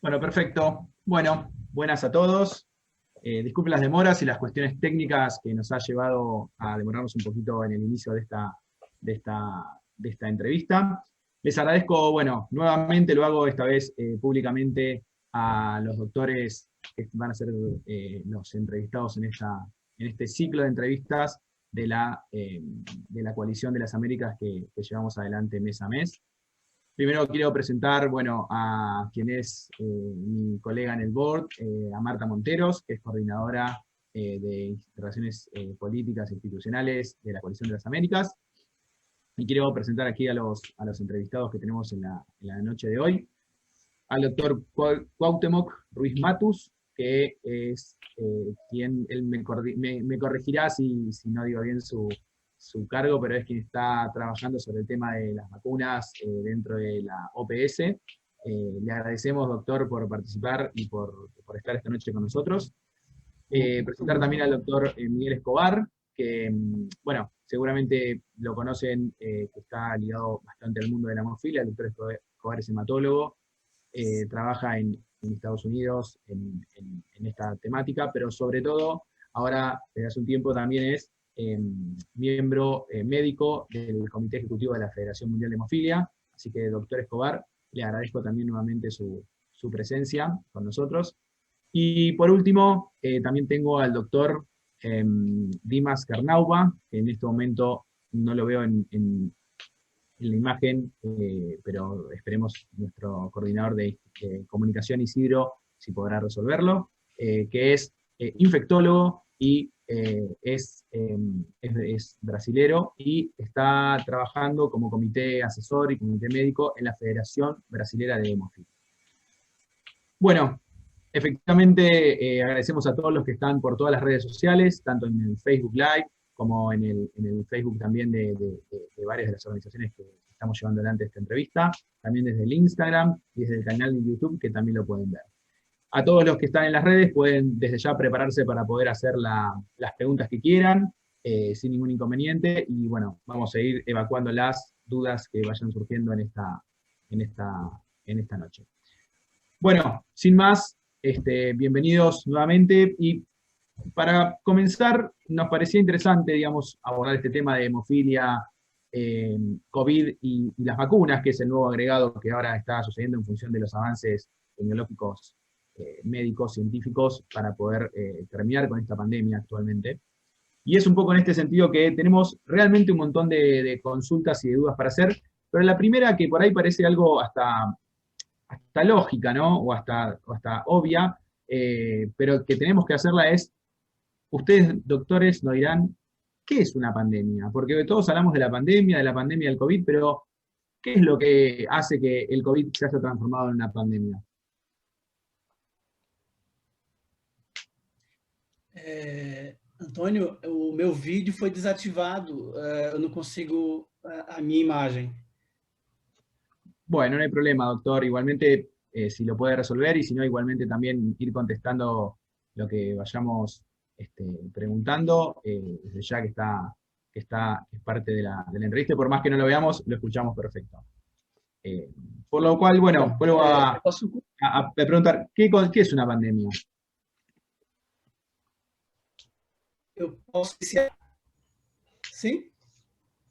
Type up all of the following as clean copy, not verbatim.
Bueno, perfecto. Bueno, buenas a todos. Disculpen las demoras y las cuestiones técnicas que nos ha llevado a demorarnos un poquito en el inicio de esta, de esta entrevista. Les agradezco, bueno, nuevamente lo hago esta vez públicamente a los doctores que van a ser los entrevistados en este ciclo de entrevistas de la Coalición de las Américas que llevamos adelante mes a mes. Primero quiero presentar, bueno, a quien es mi colega en el board, a Marta Monteros, que es coordinadora de Relaciones Políticas e Institucionales de la Coalición de las Américas. Y quiero presentar aquí a los entrevistados que tenemos en la noche de hoy. Al doctor Cuauhtémoc Ruiz Matus, que es quien, él me corregirá si no digo bien su cargo, pero es quien está trabajando sobre el tema de las vacunas dentro de la OPS. Le agradecemos, doctor, por participar y por estar esta noche con nosotros. Presentar también al doctor Miguel Escobar, que, bueno, seguramente lo conocen, que está ligado bastante al mundo de la hemofilia. El doctor Escobar es hematólogo, trabaja en Estados Unidos en esta temática, pero sobre todo, ahora, desde hace un tiempo también es miembro médico del Comité Ejecutivo de la Federación Mundial de Hemofilia. Así que, doctor Escobar, le agradezco también nuevamente su presencia con nosotros. Y por último, también tengo al doctor Dimas Karnauba, que en este momento no lo veo en la imagen, pero esperemos nuestro coordinador de comunicación, Isidro, si podrá resolverlo, que es infectólogo y es brasilero y está trabajando como comité asesor y comité médico en la Federación Brasilera de Hemofilia. Bueno, efectivamente agradecemos a todos los que están por todas las redes sociales, tanto en el Facebook Live como en el Facebook también de varias de las organizaciones que estamos llevando adelante esta entrevista, también desde el Instagram y desde el canal de YouTube, que también lo pueden ver. A todos los que están en las redes pueden desde ya prepararse para poder hacer las preguntas que quieran, sin ningún inconveniente, y bueno, vamos a ir evacuando las dudas que vayan surgiendo en esta noche. Bueno, sin más, bienvenidos nuevamente, y para comenzar, nos parecía interesante, digamos, abordar este tema de hemofilia, COVID y las vacunas, que es el nuevo agregado que ahora está sucediendo en función de los avances tecnológicos, médicos, científicos, para poder terminar con esta pandemia actualmente. Y es un poco en este sentido que tenemos realmente un montón de consultas y de dudas para hacer, pero la primera, que por ahí parece algo hasta lógica, ¿no? O hasta obvia, pero que tenemos que hacerla es: ustedes, doctores, nos dirán, ¿qué es una pandemia? Porque todos hablamos de la pandemia del COVID, pero ¿qué es lo que hace que el COVID se haya transformado en una pandemia? Antônio, o meu vídeo foi desativado, eu não consigo a minha imagem. Bueno, no hay problema, doctor. Igualmente, si lo puede resolver, y si no, igualmente también ir contestando lo que vayamos preguntando, desde ya que es parte de la entrevista. Por más que no lo veamos, lo escuchamos perfecto. Por lo cual, bueno, vuelvo a preguntar, ¿qué es una pandemia? Eu posso iniciar? Sim?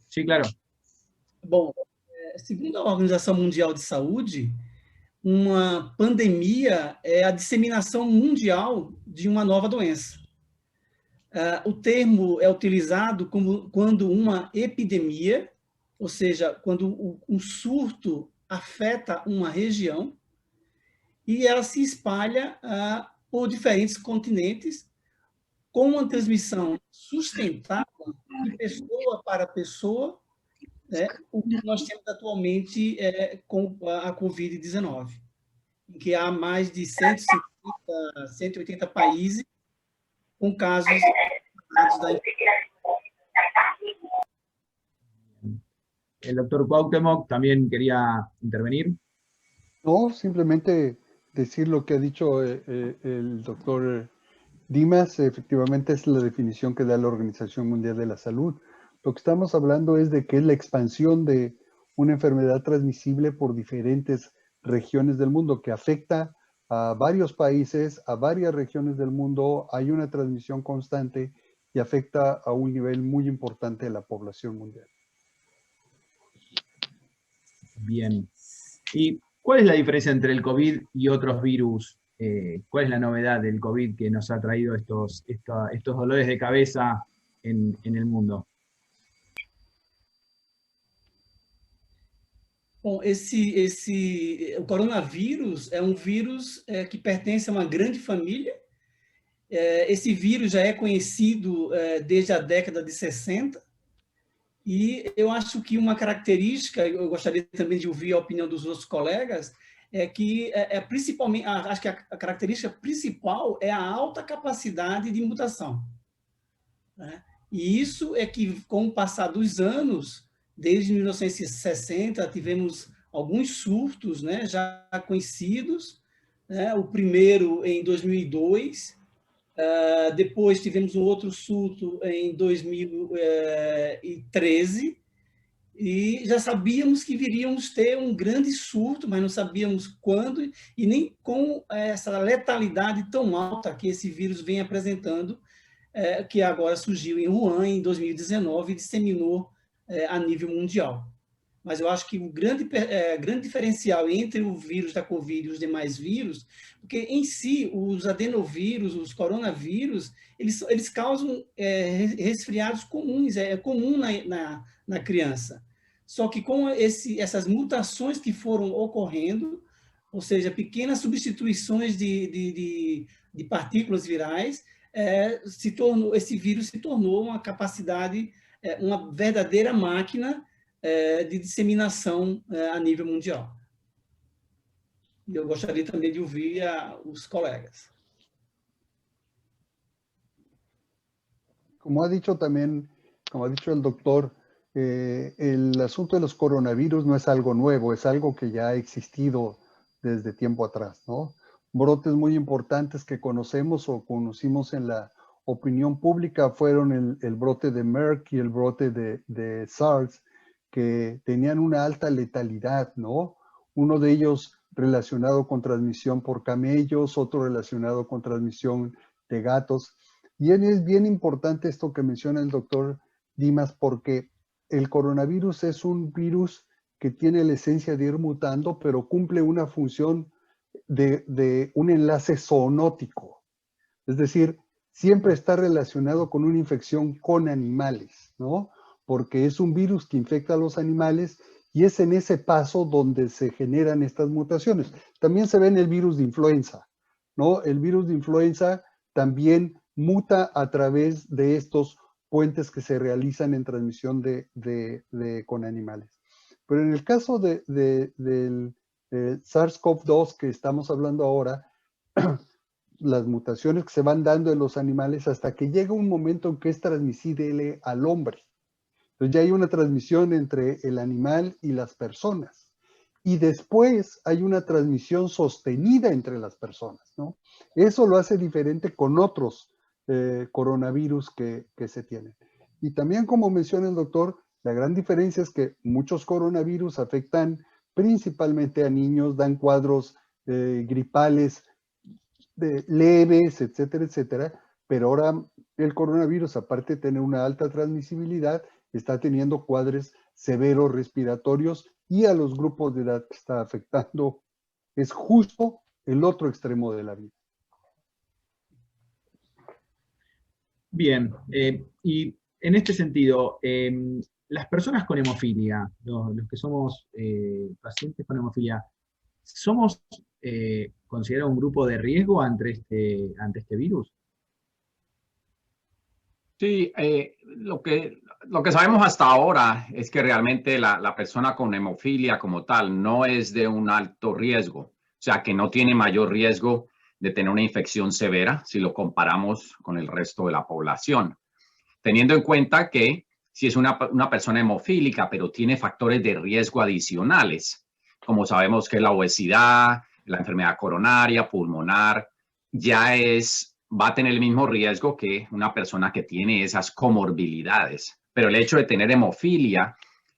Sí, claro. Bom, segundo a Organização Mundial de Saúde, uma pandemia é a disseminação mundial de uma nova doença. O termo é utilizado quando uma epidemia, ou seja, quando um surto afeta uma região e ela se espalha por diferentes continentes com uma transmissão sustentável de pessoa para pessoa, né, o que nós temos atualmente com a Covid-19, em que há mais de 150, 180 países com casos da El doctor Cuauhtémoc también quería intervenir. No, simplemente decir lo que ha dicho el doctor Dimas. Efectivamente es la definición que da la Organización Mundial de la Salud. Lo que estamos hablando es de que es la expansión de una enfermedad transmisible por diferentes regiones del mundo que afecta a varios países, a varias regiones del mundo, hay una transmisión constante y afecta a un nivel muy importante de la población mundial. Bien. ¿Y cuál es la diferencia entre el COVID y otros virus? ¿Cuál es la novedad del COVID que nos ha traído estos dolores de cabeza en el mundo? Bom, o coronavírus é um vírus que pertence a uma grande família. Esse vírus já é conhecido desde a década de 60. E eu acho que uma característica, eu gostaria também de ouvir a opinião dos outros colegas, é que principalmente, acho que a característica principal é a alta capacidade de mutação, né? E isso é que, com o passar dos anos, desde 1960, tivemos alguns surtos, né, já conhecidos, né? O primeiro em 2002, depois tivemos um outro surto em 2013, e já sabíamos que viríamos ter um grande surto, mas não sabíamos quando, e nem com essa letalidade tão alta que esse vírus vem apresentando, que agora surgiu em Wuhan em 2019 e disseminou a nível mundial. Mas eu acho que o grande diferencial entre o vírus da Covid e os demais vírus, porque em si os adenovírus, os coronavírus, eles causam resfriados comuns, é comum na criança. Só que com essas mutações que foram ocorrendo, ou seja, pequenas substituições de partículas virais, esse vírus se tornou uma capacidade, uma verdadeira máquina de disseminação a nível mundial. E eu gostaria também de ouvir os colegas. Como ha dicho también, como ha dicho el doctor, el asunto de los coronavirus no es algo nuevo, es algo que ya ha existido desde tiempo atrás, ¿no? Brotes muy importantes que conocemos o conocimos en la opinión pública fueron el brote de Merck y el brote de SARS, que tenían una alta letalidad, ¿no? Uno de ellos relacionado con transmisión por camellos, otro relacionado con transmisión de gatos. Y es bien importante esto que menciona el doctor Dimas, porque el coronavirus es un virus que tiene la esencia de ir mutando, pero cumple una función de un enlace zoonótico. Es decir, siempre está relacionado con una infección con animales, ¿no? Porque es un virus que infecta a los animales y es en ese paso donde se generan estas mutaciones. También se ve en el virus de influenza, ¿no? El virus de influenza también muta a través de estos puentes que se realizan en transmisión con animales. Pero en el caso del SARS-CoV-2 que estamos hablando ahora, las mutaciones que se van dando en los animales hasta que llega un momento en que es transmisible al hombre. Entonces ya hay una transmisión entre el animal y las personas. Y después hay una transmisión sostenida entre las personas, ¿no? Eso lo hace diferente con otros coronavirus que se tienen. Y también, como menciona el doctor, la gran diferencia es que muchos coronavirus afectan principalmente a niños, dan cuadros gripales leves, etcétera, etcétera. Pero ahora el coronavirus, aparte de tener una alta transmisibilidad, está teniendo cuadros severos respiratorios y a los grupos de edad que está afectando es justo el otro extremo de la vida. Bien, y en este sentido, las personas con hemofilia, los que somos pacientes con hemofilia, ¿somos considerados un grupo de riesgo ante este virus? Sí, lo que sabemos hasta ahora es que realmente la persona con hemofilia como tal no es de un alto riesgo, o sea que no tiene mayor riesgo de tener una infección severa si lo comparamos con el resto de la población. Teniendo en cuenta que si es una persona hemofílica, pero tiene factores de riesgo adicionales, como sabemos que la obesidad, la enfermedad coronaria, pulmonar, va a tener el mismo riesgo que una persona que tiene esas comorbilidades. Pero el hecho de tener hemofilia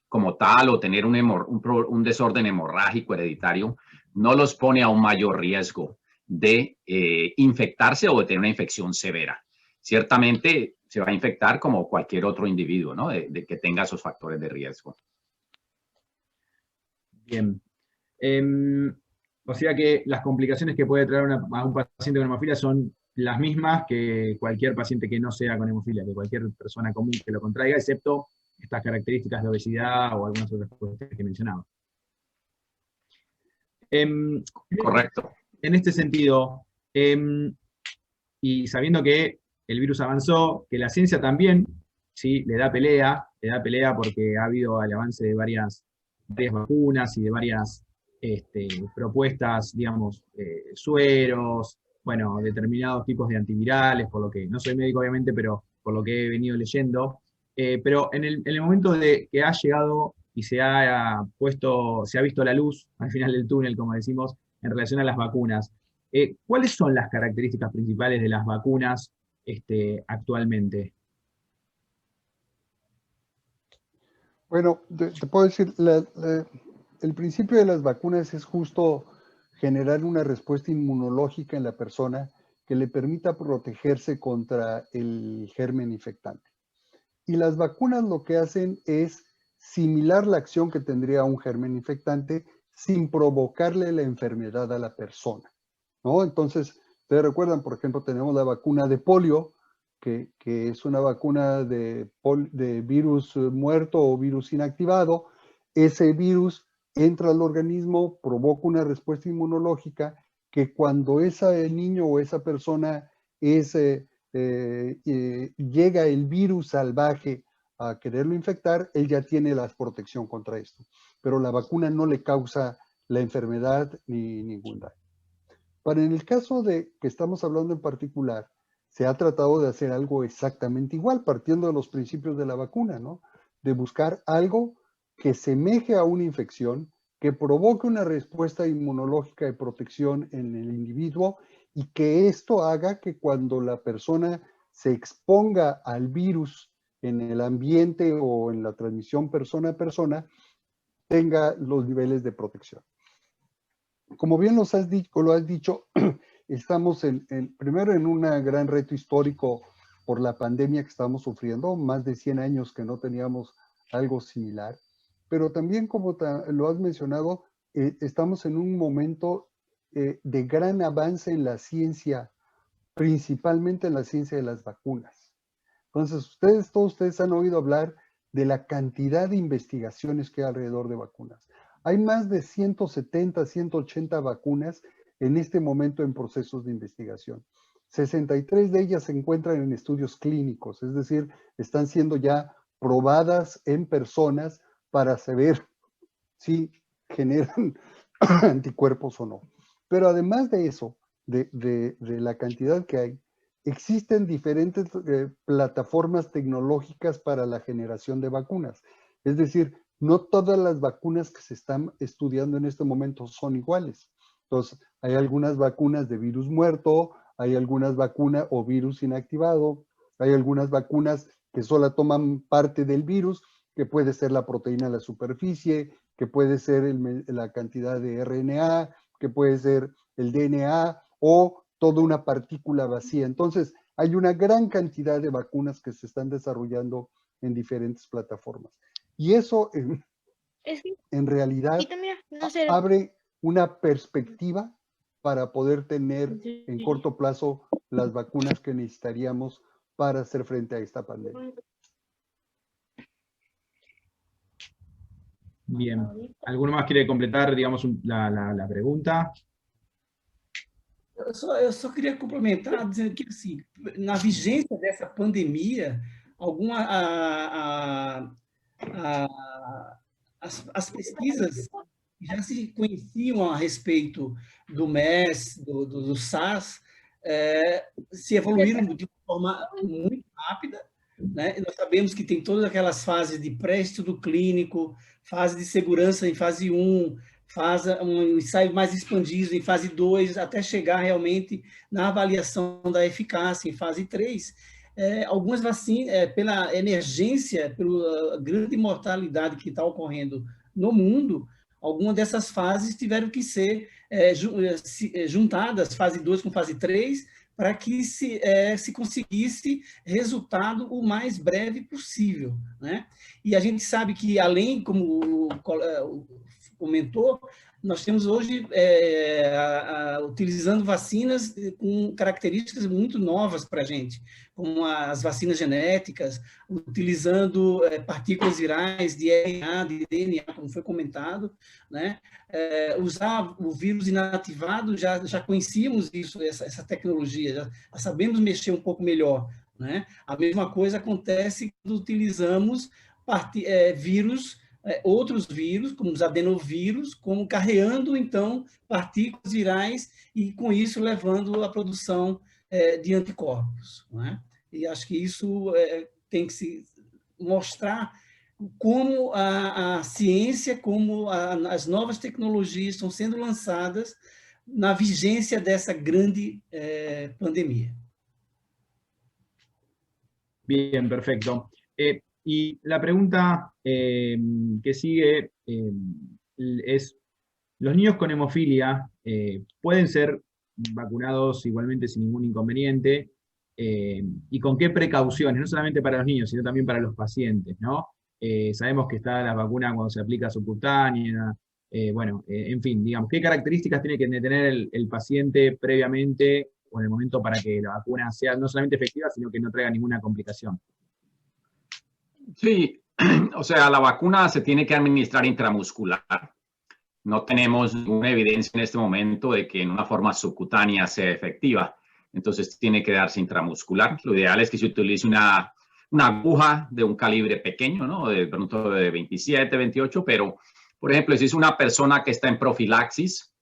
como tal o tener un desorden hemorrágico hereditario no los pone a un mayor riesgo de infectarse o de tener una infección severa. Ciertamente se va a infectar como cualquier otro individuo, ¿no? De que tenga esos factores de riesgo. Bien. O sea que las complicaciones que puede traer a un paciente con hemofilia son las mismas que cualquier paciente que no sea con hemofilia, que cualquier persona común que lo contraiga, excepto estas características de obesidad o algunas otras cuestiones que mencionaba. Correcto. En este sentido, y sabiendo que el virus avanzó, que la ciencia también, ¿sí?, le da pelea porque ha habido el avance de varias vacunas y de varias propuestas, digamos, sueros, bueno, determinados tipos de antivirales, por lo que, no soy médico obviamente, pero por lo que he venido leyendo. Pero en el momento de que ha llegado y se ha visto la luz al final del túnel, como decimos, en relación a las vacunas, ¿cuáles son las características principales de las vacunas actualmente? Bueno, te puedo decir, el principio de las vacunas es justo generar una respuesta inmunológica en la persona que le permita protegerse contra el germen infectante. Y las vacunas lo que hacen es similar la acción que tendría un germen infectante sin provocarle la enfermedad a la persona, ¿no? Entonces, ustedes recuerdan, por ejemplo, tenemos la vacuna de polio, que es una vacuna de virus muerto o virus inactivado. Ese virus entra al organismo, provoca una respuesta inmunológica que cuando ese niño o esa persona llega el virus salvaje a quererlo infectar, él ya tiene la protección contra esto. Pero la vacuna no le causa la enfermedad ni ningún daño. Para en el caso de que estamos hablando en particular, se ha tratado de hacer algo exactamente igual, partiendo de los principios de la vacuna, ¿no? De buscar algo que semeje a una infección, que provoque una respuesta inmunológica de protección en el individuo y que esto haga que cuando la persona se exponga al virus en el ambiente o en la transmisión persona a persona, tenga los niveles de protección. Como bien lo has dicho, estamos primero en un gran reto histórico por la pandemia que estamos sufriendo, más de 100 años que no teníamos algo similar, pero también como lo has mencionado, estamos en un momento de gran avance en la ciencia, principalmente en la ciencia de las vacunas. Entonces, todos ustedes han oído hablar de la cantidad de investigaciones que hay alrededor de vacunas. Hay más de 170, 180 vacunas en este momento en procesos de investigación. 63 de ellas se encuentran en estudios clínicos, es decir, están siendo ya probadas en personas para saber si generan anticuerpos o no. Pero además de eso, de la cantidad que hay, existen diferentes plataformas tecnológicas para la generación de vacunas. Es decir, no todas las vacunas que se están estudiando en este momento son iguales. Entonces, hay algunas vacunas de virus muerto, hay algunas vacunas o virus inactivado, hay algunas vacunas que solo toman parte del virus, que puede ser la proteína de la superficie, que puede ser la cantidad de RNA, que puede ser el DNA o toda una partícula vacía. Entonces, hay una gran cantidad de vacunas que se están desarrollando en diferentes plataformas. Y eso en realidad abre una perspectiva para poder tener en corto plazo las vacunas que necesitaríamos para hacer frente a esta pandemia. Bien. ¿Alguno más quiere completar, digamos, la pregunta? Eu só queria complementar dizendo que, assim, na vigência dessa pandemia, as pesquisas já se conheciam a respeito do MERS, do SARS, se evoluíram de forma muito rápida, né? Nós sabemos que tem todas aquelas fases de pré-estudo clínico, fase de segurança em fase 1, um ensaio mais expandido em fase 2, até chegar realmente na avaliação da eficácia em fase 3. Algumas vacinas, pela emergência, pela grande mortalidade que está ocorrendo no mundo, algumas dessas fases tiveram que ser juntadas, fase 2 com fase 3, para que se conseguisse resultado o mais breve possível, né? E a gente sabe que, além, como comentou, nós temos hoje, utilizando vacinas com características muito novas para a gente, como as vacinas genéticas, utilizando partículas virais de RNA, de DNA, como foi comentado, né? Usar o vírus inativado, já conhecíamos isso, essa tecnologia, já sabemos mexer um pouco melhor, né? A mesma coisa acontece quando utilizamos vírus, outros vírus, como os adenovírus, como carreando, então, partículas virais e, com isso, levando à produção de anticorpos, né? E acho que isso tem que se mostrar como a ciência, como as novas tecnologias estão sendo lançadas na vigência dessa grande pandemia. Bien, perfecto. Y la pregunta que sigue es, ¿los niños con hemofilia pueden ser vacunados igualmente sin ningún inconveniente? ¿Y con qué precauciones? No solamente para los niños, sino también para los pacientes, ¿no? Sabemos que está la vacuna cuando se aplica subcutánea, en fin, digamos, ¿qué características tiene que tener el paciente previamente o en el momento para que la vacuna sea no solamente efectiva, sino que no traiga ninguna complicación? Sí, o sea, la vacuna se tiene que administrar intramuscular. No tenemos ninguna evidencia en este momento de que en una forma subcutánea sea efectiva. Entonces tiene que darse intramuscular. Lo ideal es que se utilice una aguja de un calibre pequeño, ¿no? De pronto de 27, 28, pero, por ejemplo, si es una persona que está en profilaxis,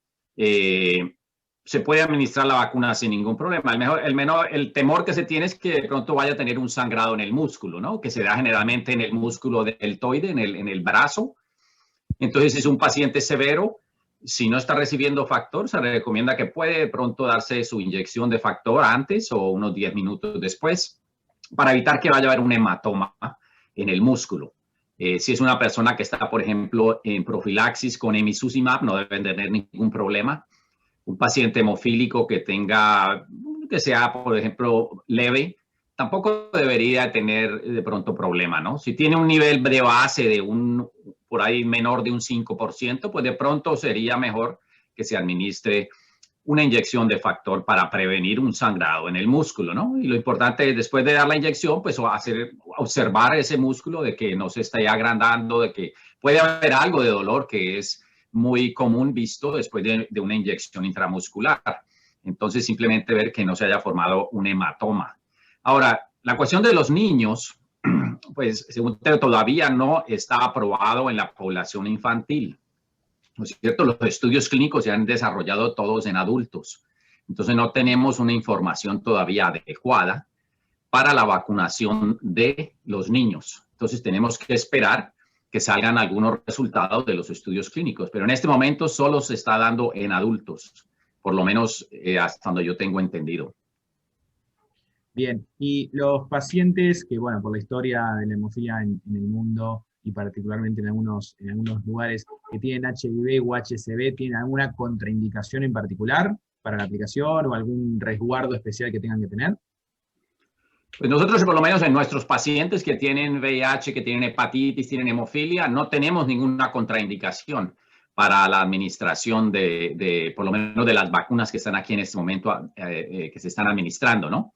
se puede administrar la vacuna sin ningún problema. El temor que se tiene es que de pronto vaya a tener un sangrado en el músculo, ¿no? Que se da generalmente en el músculo deltoide, en el brazo. Entonces, si es un paciente severo, si no está recibiendo factor, se le recomienda que puede de pronto darse su inyección de factor antes o unos 10 minutos después para evitar que vaya a haber un hematoma en el músculo. Si es una persona que está, por ejemplo, en profilaxis con emicizumab, no deben tener ningún problema. Un paciente hemofílico que sea, por ejemplo, leve, tampoco debería tener de pronto problema, ¿no? Si tiene un nivel de base de por ahí menor de un 5%, pues de pronto sería mejor que se administre una inyección de factor para prevenir un sangrado en el músculo, ¿no? Y lo importante es, después de dar la inyección, pues observar ese músculo de que no se está agrandando, de que puede haber algo de dolor que es muy común visto después de una inyección intramuscular. Entonces, simplemente ver que no se haya formado un hematoma. Ahora, la cuestión de los niños, pues según todavía no está aprobado en la población infantil. ¿No es cierto? Los estudios clínicos se han desarrollado todos en adultos. Entonces no tenemos una información todavía adecuada para la vacunación de los niños. Entonces tenemos que esperar que salgan algunos resultados de los estudios clínicos. Pero en este momento solo se está dando en adultos, por lo menos hasta donde yo tengo entendido. Bien, y los pacientes que, bueno, por la historia de la hemofilia en el mundo y particularmente en algunos lugares que tienen HIV o HCV, ¿tienen alguna contraindicación en particular para la aplicación o algún resguardo especial que tengan que tener? Pues nosotros, por lo menos en nuestros pacientes que tienen VIH, que tienen hepatitis, tienen hemofilia, no tenemos ninguna contraindicación para la administración por lo menos de las vacunas que están aquí en este momento, que se están administrando, ¿no?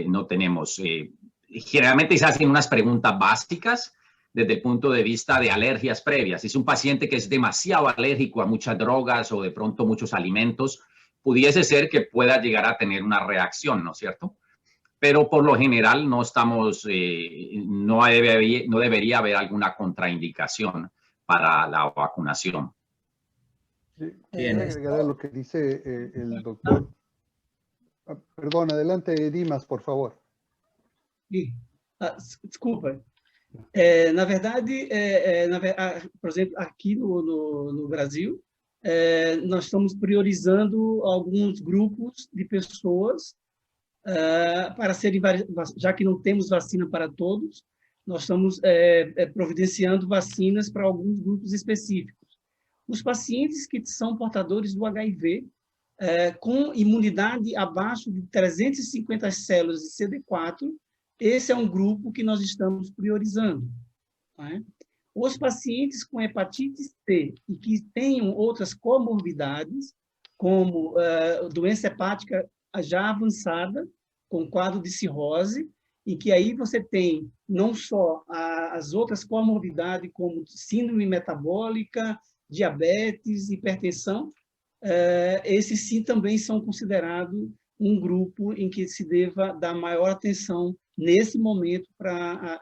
No tenemos. Generalmente se hacen unas preguntas básicas desde el punto de vista de alergias previas. Si es un paciente que es demasiado alérgico a muchas drogas o de pronto muchos alimentos, pudiese ser que pueda llegar a tener una reacción, ¿no es cierto? Pero por lo general no debería haber alguna contraindicación para la vacunación. Sí, agregar a lo que dice el doctor. Perdón, adelante, Dimas, por favor. Desculpa. Na verdade, por exemplo, aqui no Brasil, nós estamos priorizando alguns grupos de pessoas para serem, já que não temos vacina para todos, nós estamos providenciando vacinas para alguns grupos específicos. os pacientes que são portadores do HIV, com imunidade abaixo de 350 células de CD4, esse é um grupo que nós estamos priorizando. Né? Os pacientes com hepatite C e que tenham outras comorbidades, como doença hepática já avançada, com quadro de cirrose, em que aí você tem não só as outras comorbidades, como síndrome metabólica, diabetes, hipertensão, esses sim também são considerados um grupo em que se deva dar maior atenção nesse momento para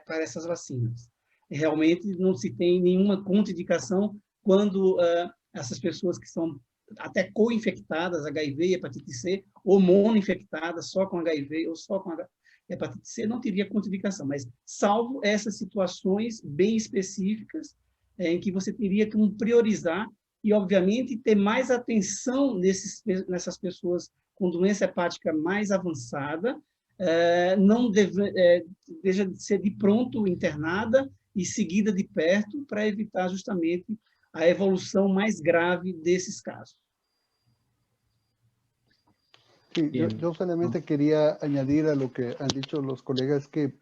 essas vacinas. Realmente não se tem nenhuma contraindicação quando essas pessoas que são até co-infectadas, HIV e hepatite C, ou mono-infectadas só com HIV ou só com hepatite C, não teria contraindicação, mas salvo essas situações bem específicas em que você teria que priorizar e, obviamente, ter mais atenção nessas pessoas com doença hepática mais avançada, não deixa de ser de pronto internada e seguida de perto para evitar justamente a evolução mais grave desses casos. Sí, yo solamente quería añadir a lo que han dicho los colegas que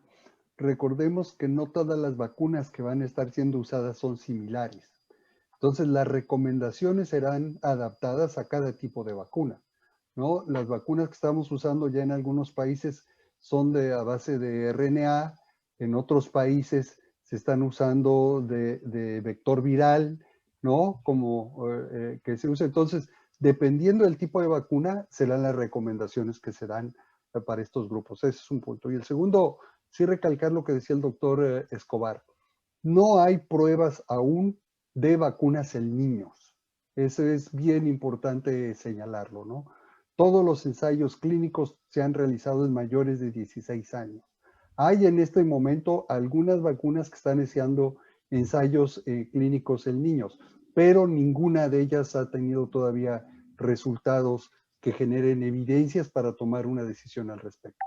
recordemos que no todas las vacunas que van a estar siendo usadas son similares. Entonces, las recomendaciones serán adaptadas a cada tipo de vacuna, ¿no? Las vacunas que estamos usando ya en algunos países son a base de RNA, en otros países se están usando de vector viral, ¿no? Como que se usa. Entonces, dependiendo del tipo de vacuna, serán las recomendaciones que se dan para estos grupos. Ese es un punto. Y el segundo, sí recalcar lo que decía el doctor Escobar. No hay pruebas aún de vacunas en niños. Eso es bien importante señalarlo, ¿no? Todos los ensayos clínicos se han realizado en mayores de 16 años. Hay en este momento algunas vacunas que están haciendo ensayos clínicos en niños, pero ninguna de ellas ha tenido todavía resultados que generen evidencias para tomar una decisión al respecto.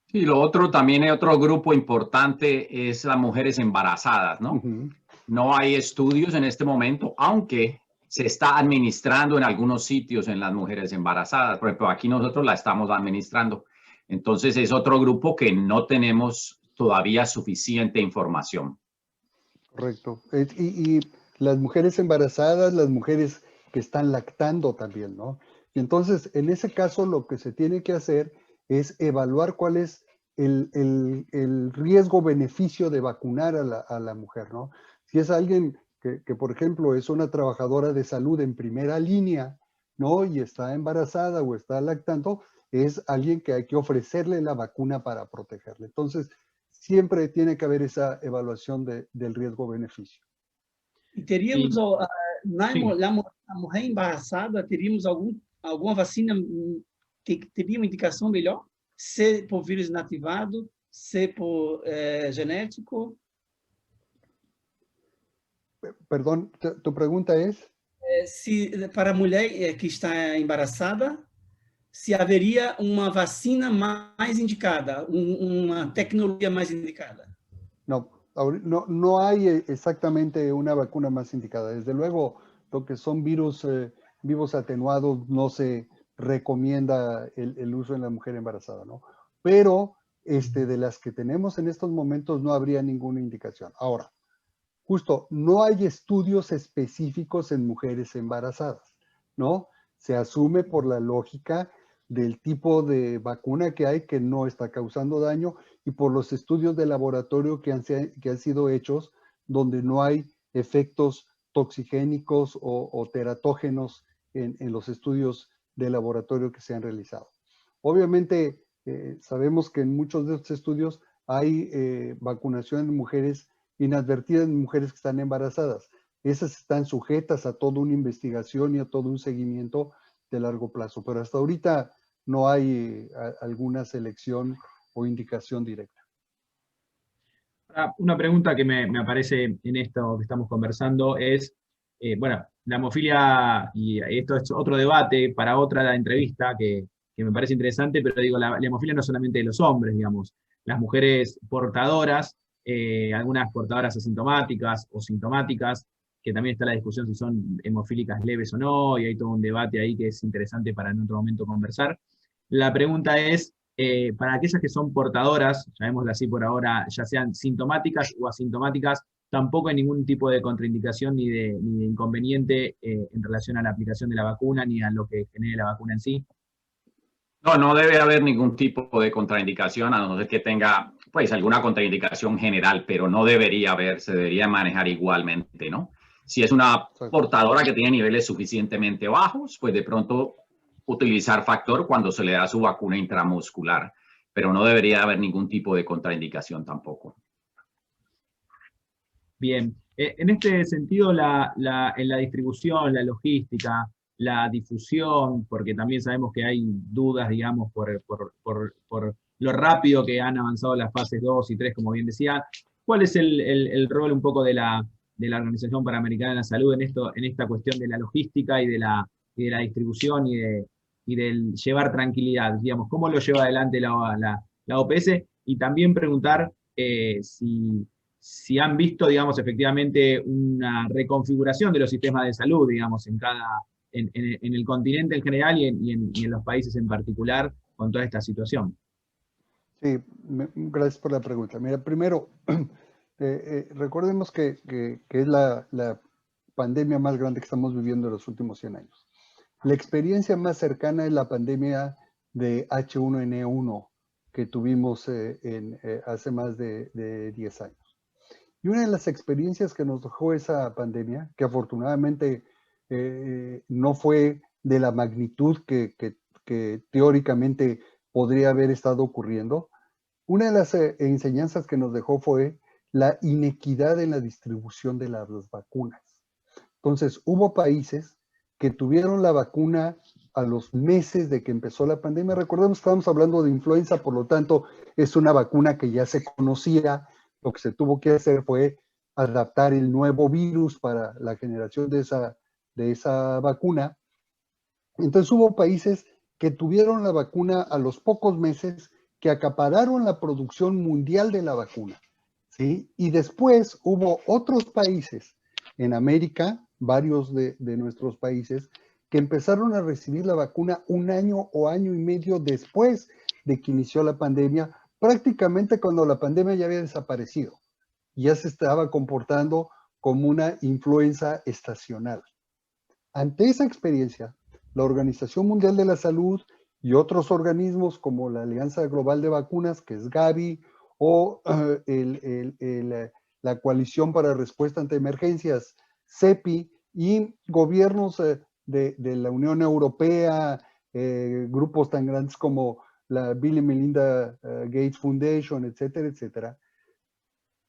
Sí, lo otro también, otro grupo importante es las mujeres embarazadas, ¿no? No hay estudios en este momento, aunque se está administrando en algunos sitios en las mujeres embarazadas. Por ejemplo, aquí nosotros la estamos administrando. Entonces es otro grupo que no tenemos todavía suficiente información. Correcto. Y las mujeres embarazadas, las mujeres que están lactando también, ¿no? Y entonces, en ese caso, lo que se tiene que hacer es evaluar cuál es el riesgo-beneficio de vacunar a la mujer, ¿no? Si es alguien que, por ejemplo, es una trabajadora de salud en primera línea, ¿no? Y está embarazada o está lactando, es alguien que hay que ofrecerle la vacuna para protegerle. Entonces, siempre tiene que haber esa evaluación del riesgo-beneficio. E teríamos, na mulher embaraçada, teríamos alguma vacina que teria uma indicação melhor? Se por vírus inativado, se por genético? Perdón, ¿tu pregunta es? Se para a mulher que está embaraçada, se haveria uma vacina mais indicada, uma tecnologia mais indicada? No hay exactamente una vacuna más indicada. Desde luego, lo que son virus vivos atenuados no se recomienda el uso en la mujer embarazada, ¿no? Pero de las que tenemos en estos momentos no habría ninguna indicación. Ahora, justo, no hay estudios específicos en mujeres embarazadas, ¿no? Se asume por la lógica del tipo de vacuna que hay que no está causando daño y por los estudios de laboratorio que han sido hechos donde no hay efectos toxigénicos o teratógenos en los estudios de laboratorio que se han realizado. Obviamente, sabemos que en muchos de estos estudios hay vacunación en mujeres inadvertidas, en mujeres que están embarazadas. Esas están sujetas a toda una investigación y a todo un seguimiento de largo plazo, pero hasta ahorita no hay alguna selección o indicación directa. Una pregunta que me aparece en esto que estamos conversando es, bueno, la hemofilia, y esto es otro debate para otra entrevista que me parece interesante, pero digo, la hemofilia no es solamente de los hombres, digamos, las mujeres portadoras, algunas portadoras asintomáticas o sintomáticas, que también está la discusión si son hemofílicas leves o no, y hay todo un debate ahí que es interesante para en otro momento conversar. La pregunta es, para aquellas que son portadoras, llamémoslo así por ahora, ya sean sintomáticas o asintomáticas, tampoco hay ningún tipo de contraindicación ni de inconveniente en relación a la aplicación de la vacuna, ni a lo que genere la vacuna en sí. No, no debe haber ningún tipo de contraindicación, a no ser que tenga, pues, alguna contraindicación general, pero no debería haber, se debería manejar igualmente, ¿no? Si es una portadora que tiene niveles suficientemente bajos, pues de pronto utilizar factor cuando se le da su vacuna intramuscular, pero no debería haber ningún tipo de contraindicación tampoco. Bien, en este sentido, en la distribución, la logística, la difusión, porque también sabemos que hay dudas, digamos, por lo rápido que han avanzado las fases 2 y 3, como bien decía. ¿Cuál es el rol un poco de la Organización Panamericana de la Salud en esta cuestión de la logística y de la distribución y del llevar tranquilidad? Digamos, ¿cómo lo lleva adelante la OPS? Y también preguntar si han visto, digamos, efectivamente una reconfiguración de los sistemas de salud, digamos, en el continente en general y en los países en particular con toda esta situación. Sí, gracias por la pregunta. Mira, primero, recordemos que es la pandemia más grande que estamos viviendo en los últimos 100 años. La experiencia más cercana es la pandemia de H1N1 que tuvimos hace más de 10 años. Y una de las experiencias que nos dejó esa pandemia, que afortunadamente no fue de la magnitud que teóricamente podría haber estado ocurriendo, una de las enseñanzas que nos dejó fue la inequidad en la distribución de las vacunas. Entonces, hubo países que tuvieron la vacuna a los meses de que empezó la pandemia. Recordemos que estamos hablando de influenza, por lo tanto, es una vacuna que ya se conocía. Lo que se tuvo que hacer fue adaptar el nuevo virus para la generación de esa vacuna. Entonces hubo países que tuvieron la vacuna a los pocos meses, que acapararon la producción mundial de la vacuna, ¿sí? Y después hubo otros países en América, varios de nuestros países, que empezaron a recibir la vacuna un año o año y medio después de que inició la pandemia, prácticamente cuando la pandemia ya había desaparecido. Ya se estaba comportando como una influenza estacional. Ante esa experiencia, la Organización Mundial de la Salud y otros organismos como la Alianza Global de Vacunas, que es Gavi, o la Coalición para Respuesta ante Emergencias, CEPI, y gobiernos de la Unión Europea, grupos tan grandes como la Bill y Melinda Gates Foundation, etcétera, etcétera,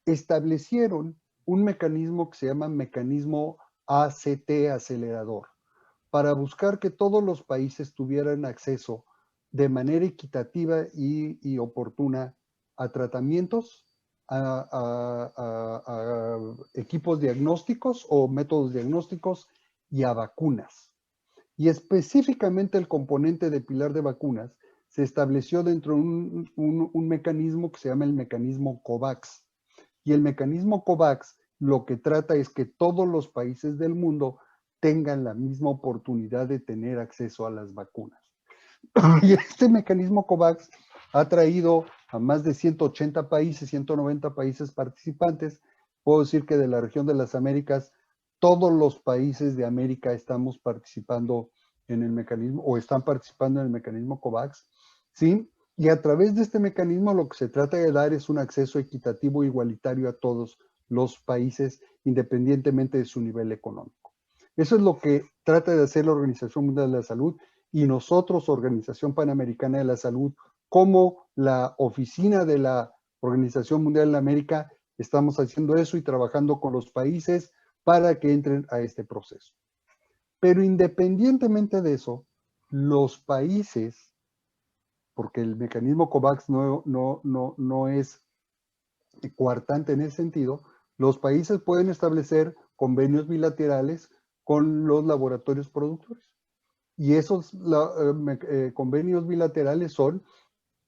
establecieron un mecanismo que se llama mecanismo ACT acelerador, para buscar que todos los países tuvieran acceso de manera equitativa y oportuna a tratamientos, a equipos diagnósticos o métodos diagnósticos y a vacunas. Y específicamente el componente de pilar de vacunas se estableció dentro de un mecanismo que se llama el mecanismo COVAX. Y el mecanismo COVAX lo que trata es que todos los países del mundo tengan la misma oportunidad de tener acceso a las vacunas. Y este mecanismo COVAX ha traído a más de 180 países, 190 países participantes. Puedo decir que de la región de las Américas, todos los países de América estamos participando en el mecanismo o están participando en el mecanismo COVAX, ¿sí? Y a través de este mecanismo lo que se trata de dar es un acceso equitativo e igualitario a todos los países, independientemente de su nivel económico. Eso es lo que trata de hacer la Organización Mundial de la Salud, y nosotros, Organización Panamericana de la Salud, como la oficina de la Organización Mundial de la América, estamos haciendo eso y trabajando con los países para que entren a este proceso. Pero independientemente de eso, los países, porque el mecanismo COVAX no es coartante en ese sentido, los países pueden establecer convenios bilaterales con los laboratorios productores. Y esos convenios bilaterales son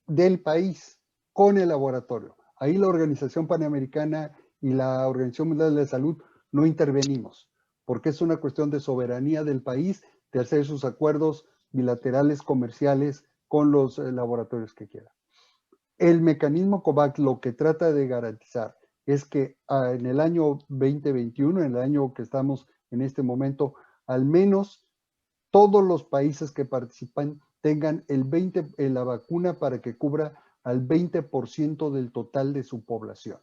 del país con el laboratorio. Ahí la Organización Panamericana y la Organización Mundial de la Salud no intervenimos. porque es una cuestión de soberanía del país de hacer sus acuerdos bilaterales comerciales con los laboratorios que quiera. El mecanismo COVAX lo que trata de garantizar es que en el año 2021, en el año que estamos en este momento, al menos todos los países que participan tengan la vacuna para que cubra al 20% del total de su población.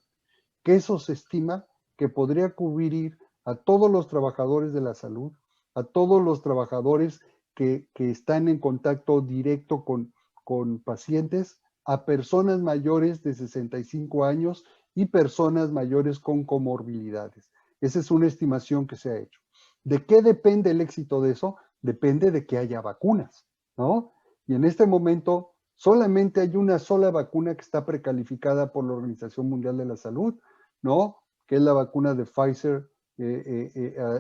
Que eso se estima que podría cubrir a todos los trabajadores de la salud, a todos los trabajadores que están en contacto directo con pacientes, a personas mayores de 65 años y personas mayores con comorbilidades. Esa es una estimación que se ha hecho. ¿De qué depende el éxito de eso? Depende de que haya vacunas, ¿no? Y en este momento solamente hay una sola vacuna que está precalificada por la Organización Mundial de la Salud, ¿no? Que es la vacuna de Pfizer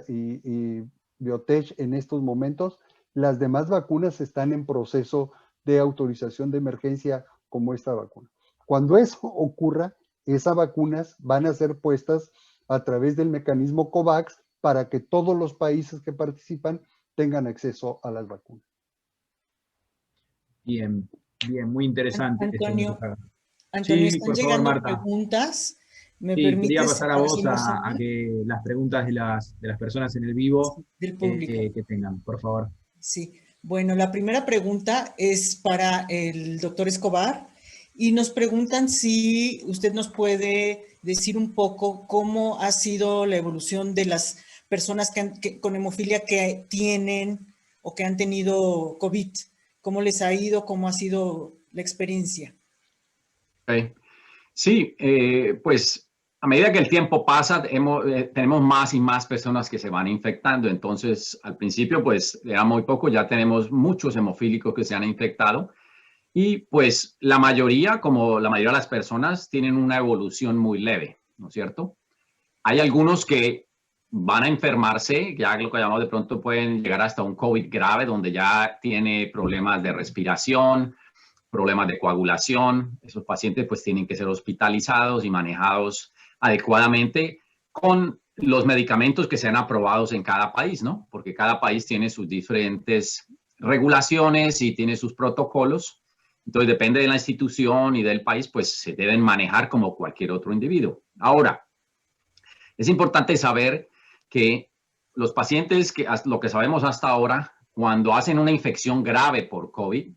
y Biotech en estos momentos. Las demás vacunas están en proceso de autorización de emergencia como esta vacuna. Cuando eso ocurra, esas vacunas van a ser puestas a través del mecanismo COVAX para que todos los países que participan tengan acceso a las vacunas. Bien, bien, muy interesante. Antonio, Sí, están por favor, llegando Marta. preguntas. ¿Me Sí, quería permites pasar a vos hacer a que las preguntas de las personas en el vivo del público? Que tengan, por favor. Sí, bueno, la primera pregunta es para el doctor Escobar y nos preguntan si usted nos puede decir un poco cómo ha sido la evolución de las personas con hemofilia que tienen o que han tenido COVID. ¿Cómo les ha ido? ¿Cómo ha sido la experiencia? Okay. Sí, pues a medida que el tiempo pasa, tenemos más y más personas que se van infectando. Entonces, al principio, pues era muy poco, ya tenemos muchos hemofílicos que se han infectado. Y pues la mayoría, como la mayoría de las personas, tienen una evolución muy leve, ¿no es cierto? Hay algunos que van a enfermarse, ya lo que llamamos de pronto pueden llegar hasta un COVID grave, donde ya tiene problemas de respiración, problemas de coagulación. Esos pacientes pues tienen que ser hospitalizados y manejados adecuadamente con los medicamentos que sean aprobados en cada país, ¿no? Porque cada país tiene sus diferentes regulaciones y tiene sus protocolos. Entonces, depende de la institución y del país, pues se deben manejar como cualquier otro individuo. Ahora, es importante saber que los pacientes, lo que sabemos hasta ahora, cuando hacen una infección grave por COVID,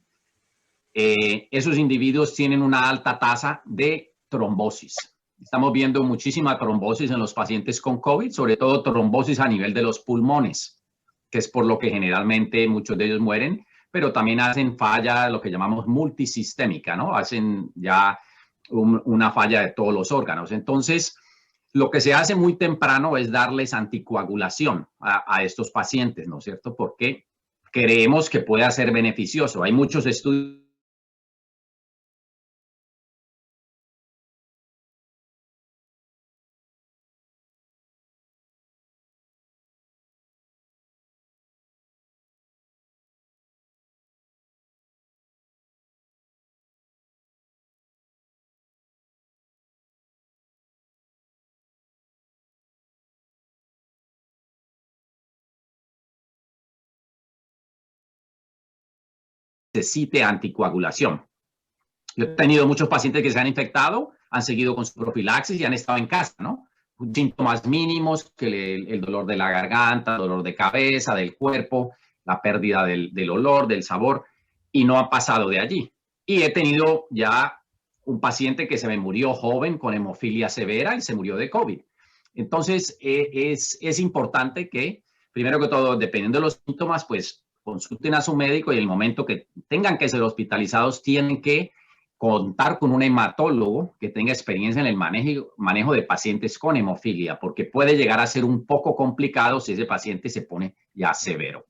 esos individuos tienen una alta tasa de trombosis. Estamos viendo muchísima trombosis en los pacientes con COVID, sobre todo trombosis a nivel de los pulmones, que es por lo que generalmente muchos de ellos mueren, pero también hacen falla, lo que llamamos multisistémica, ¿no? Hacen ya una falla de todos los órganos. Entonces, lo que se hace muy temprano es darles anticoagulación a estos pacientes, ¿no es cierto? Porque creemos que puede ser beneficioso. Hay muchos estudios necesite anticoagulación. Yo he tenido muchos pacientes que se han infectado, han seguido con su profilaxis y han estado en casa, ¿no? Síntomas mínimos, que el dolor de la garganta, dolor de cabeza, del cuerpo, la pérdida del olor, del sabor, y no ha pasado de allí. Y he tenido ya un paciente que se me murió joven con hemofilia severa y se murió de COVID. Entonces, es importante que, primero que todo, dependiendo de los síntomas, pues consulten a su médico y el momento que tengan que ser hospitalizados, tienen que contar con un hematólogo que tenga experiencia en el manejo de pacientes con hemofilia, porque puede llegar a ser un poco complicado si ese paciente se pone ya severo.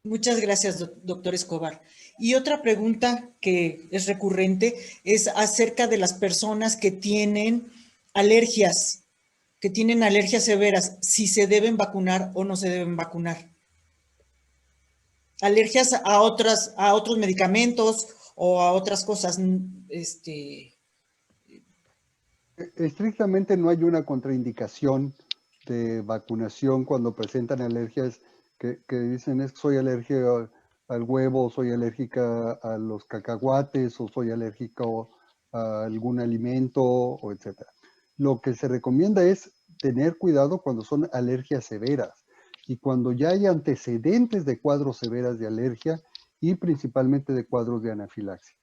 Muchas gracias, doctor Escobar. Y otra pregunta que es recurrente es acerca de las personas que tienen alergias severas, si se deben vacunar o no se deben vacunar. Alergias a otros medicamentos o a otras cosas. Estrictamente no hay una contraindicación de vacunación cuando presentan alergias que dicen es que soy alérgico al huevo, soy alérgica a los cacahuates o soy alérgico a algún alimento, o etcétera. Lo que se recomienda es tener cuidado cuando son alergias severas y cuando ya hay antecedentes de cuadros severas de alergia y principalmente de cuadros de anafilaxia,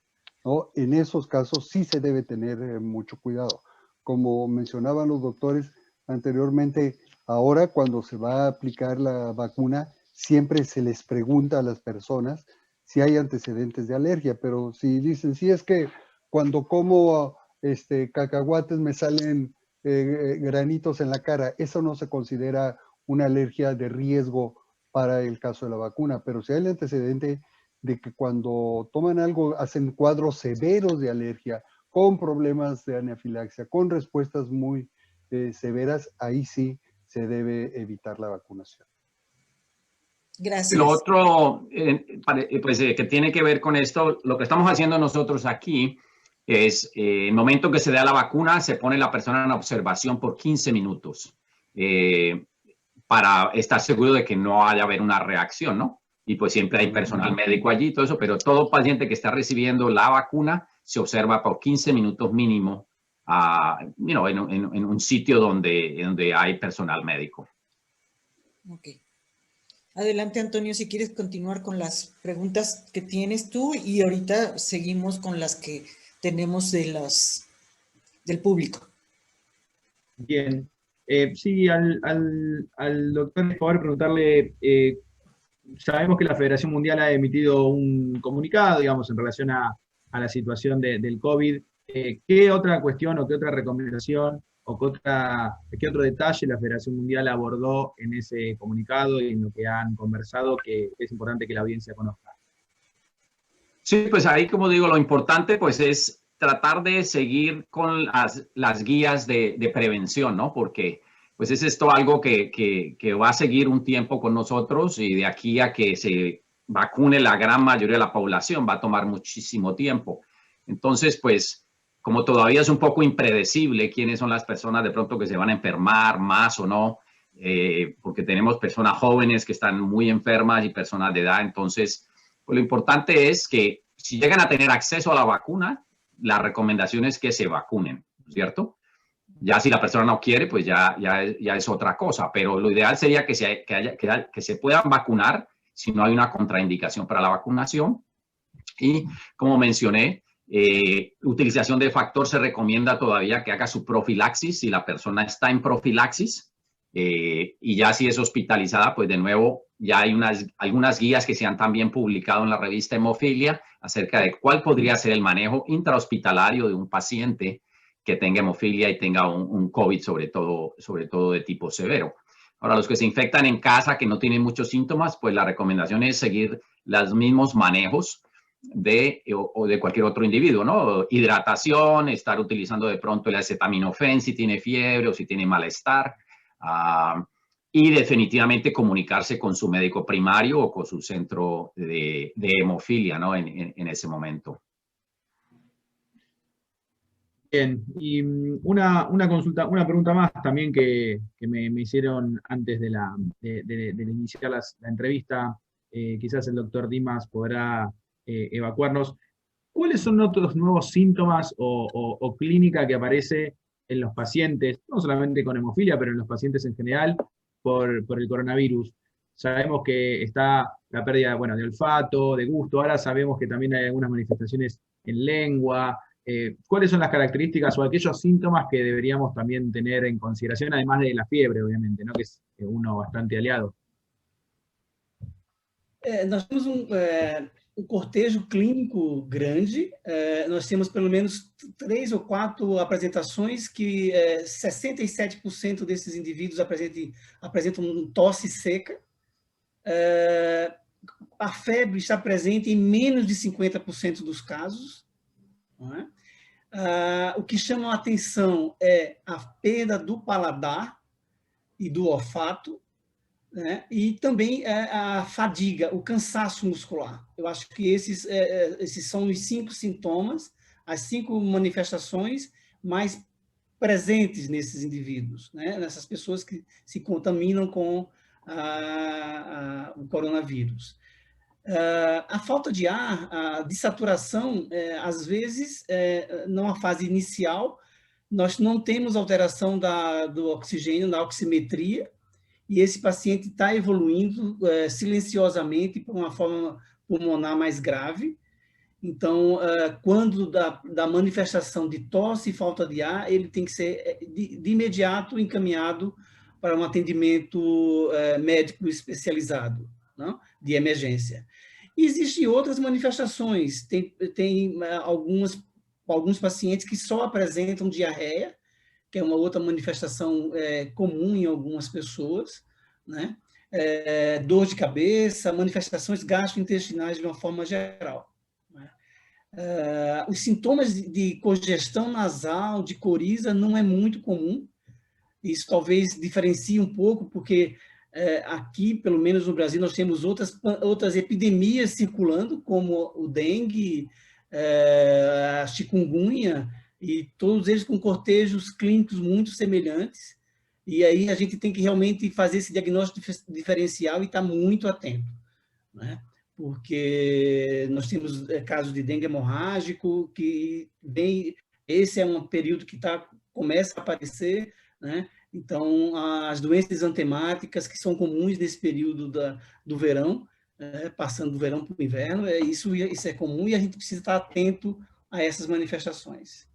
¿no? En esos casos sí se debe tener mucho cuidado. Como mencionaban los doctores anteriormente, ahora cuando se va a aplicar la vacuna, siempre se les pregunta a las personas si hay antecedentes de alergia, pero si dicen, sí, es que cuando como cacahuates me salen granitos en la cara, eso no se considera una alergia de riesgo para el caso de la vacuna, pero si hay el antecedente de que cuando toman algo hacen cuadros severos de alergia, con problemas de anafilaxia, con respuestas muy severas, ahí sí se debe evitar la vacunación. Gracias. Lo otro, pues, que tiene que ver con esto, lo que estamos haciendo nosotros aquí es, el momento que se da la vacuna, se pone la persona en observación por 15 minutos para estar seguro de que no vaya a haber una reacción, ¿no? Y pues siempre hay personal médico allí, todo eso, pero todo paciente que está recibiendo la vacuna se observa por 15 minutos mínimo en un sitio donde hay personal médico. Ok. Adelante, Antonio, si quieres continuar con las preguntas que tienes tú y ahorita seguimos con las que tenemos del público. Bien. Sí, al doctor Escobar preguntarle, sabemos que la Federación Mundial ha emitido un comunicado, digamos, en relación a la situación del COVID. ¿Qué otra cuestión o qué otra recomendación o qué otro detalle la Federación Mundial abordó en ese comunicado y en lo que han conversado que es importante que la audiencia conozca? Sí, pues ahí, como digo, lo importante pues es tratar de seguir con las guías de prevención, ¿no? Porque pues es esto algo que va a seguir un tiempo con nosotros y de aquí a que se vacune la gran mayoría de la población va a tomar muchísimo tiempo. Entonces, pues como todavía es un poco impredecible quiénes son las personas de pronto que se van a enfermar más o no, porque tenemos personas jóvenes que están muy enfermas y personas de edad, entonces pues lo importante es que si llegan a tener acceso a la vacuna, la recomendación es que se vacunen, ¿cierto? Ya si la persona no quiere, pues ya es otra cosa, pero lo ideal sería que se puedan vacunar si no hay una contraindicación para la vacunación. Y como mencioné, utilización de factor se recomienda todavía que haga su profilaxis si la persona está en profilaxis. Y ya si es hospitalizada, pues de nuevo ya hay algunas guías que se han también publicado en la revista Hemofilia acerca de cuál podría ser el manejo intrahospitalario de un paciente que tenga hemofilia y tenga un COVID sobre todo de tipo severo. Ahora, los que se infectan en casa que no tienen muchos síntomas, pues la recomendación es seguir los mismos manejos de cualquier otro individuo, ¿no? Hidratación, estar utilizando de pronto el acetaminofén si tiene fiebre o si tiene malestar. Y definitivamente comunicarse con su médico primario o con su centro de hemofilia, ¿no? En ese momento. Bien, y una pregunta más también que me hicieron antes de iniciar la entrevista, quizás el doctor Dimas podrá evacuarnos. ¿Cuáles son otros nuevos síntomas o clínica que aparece en los pacientes, no solamente con hemofilia, pero en los pacientes en general, por el coronavirus? Sabemos que está la pérdida, bueno, de olfato, de gusto, ahora sabemos que también hay algunas manifestaciones en lengua. ¿Cuáles son las características o aquellos síntomas que deberíamos también tener en consideración, además de la fiebre, obviamente, ¿no? Que es uno bastante aliado? Nós temos cortejo clínico grande, nós temos pelo menos 3 ou 4 apresentações que 67% desses indivíduos apresentam tosse seca. A febre está presente em menos de 50% dos casos. Não é? O que chama a atenção é a perda do paladar e do olfato, né? E também a fadiga, o cansaço muscular. Eu acho que esses são os 5 sintomas, as 5 manifestações mais presentes nesses indivíduos, né? Nessas pessoas que se contaminam com o coronavírus. A falta de ar, a dessaturação, às vezes, numa fase inicial, nós não temos alteração do oxigênio, da oximetria, e esse paciente está evoluindo silenciosamente para uma forma pulmonar mais grave. Então, quando da manifestação de tosse e falta de ar, ele tem que ser de imediato encaminhado para um atendimento médico especializado, não? De emergência. E existem outras manifestações, tem alguns pacientes que só apresentam diarreia, que é uma outra manifestação comum em algumas pessoas, né? Dor de cabeça, manifestações gastrointestinais de uma forma geral. Né? Os sintomas de congestão nasal, de coriza, não é muito comum. Isso talvez diferencie um pouco, porque aqui, pelo menos no Brasil, nós temos outras epidemias circulando, como o dengue, a chikungunya, e todos eles com cortejos clínicos muito semelhantes, e aí a gente tem que realmente fazer esse diagnóstico diferencial e estar muito atento, né? Porque nós temos casos de dengue hemorrágico, que esse é um período que começa a aparecer, né? Então, as doenças antemáticas, que são comuns nesse período do verão, passando do verão para o inverno, isso é comum e a gente precisa estar atento a essas manifestações.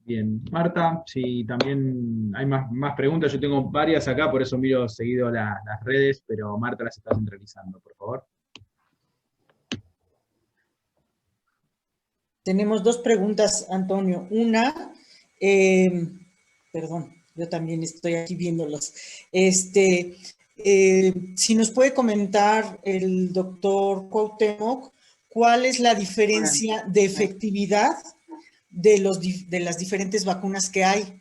Bien, Marta, si también hay más preguntas, yo tengo varias acá, por eso miro seguido las redes, pero Marta las está centralizando, por favor. Tenemos dos preguntas, Antonio. Una, perdón, yo también estoy aquí viéndolos. Si nos puede comentar el doctor Cuauhtémoc, ¿cuál es la diferencia de efectividad de las diferentes vacunas que hay?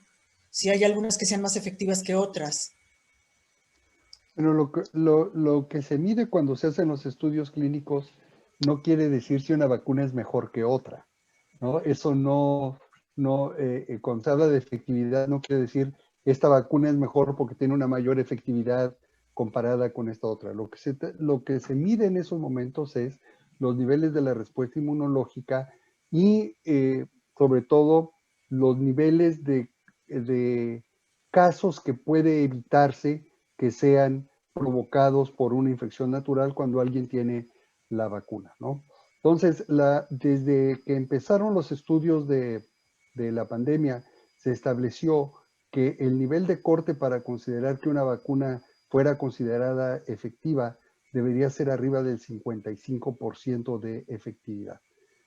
Si hay algunas que sean más efectivas que otras. Bueno, lo que se mide cuando se hacen los estudios clínicos no quiere decir si una vacuna es mejor que otra, ¿no? Eso cuando se habla de efectividad no quiere decir esta vacuna es mejor porque tiene una mayor efectividad comparada con esta otra. Lo que se mide en esos momentos es los niveles de la respuesta inmunológica y sobre todo los niveles de casos que puede evitarse que sean provocados por una infección natural cuando alguien tiene la vacuna, ¿no? Entonces, desde que empezaron los estudios de la pandemia, se estableció que el nivel de corte para considerar que una vacuna fuera considerada efectiva debería ser arriba del 55% de efectividad.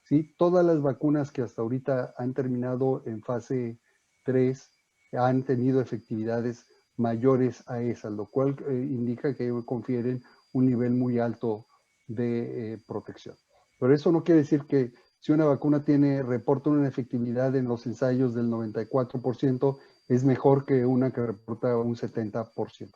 ¿Sí? Todas las vacunas que hasta ahorita han terminado en fase 3 han tenido efectividades mayores a esas, lo cual indica que confieren un nivel muy alto de protección. Pero eso no quiere decir que si una vacuna reporta una efectividad en los ensayos del 94%, es mejor que una que reporta un 70%.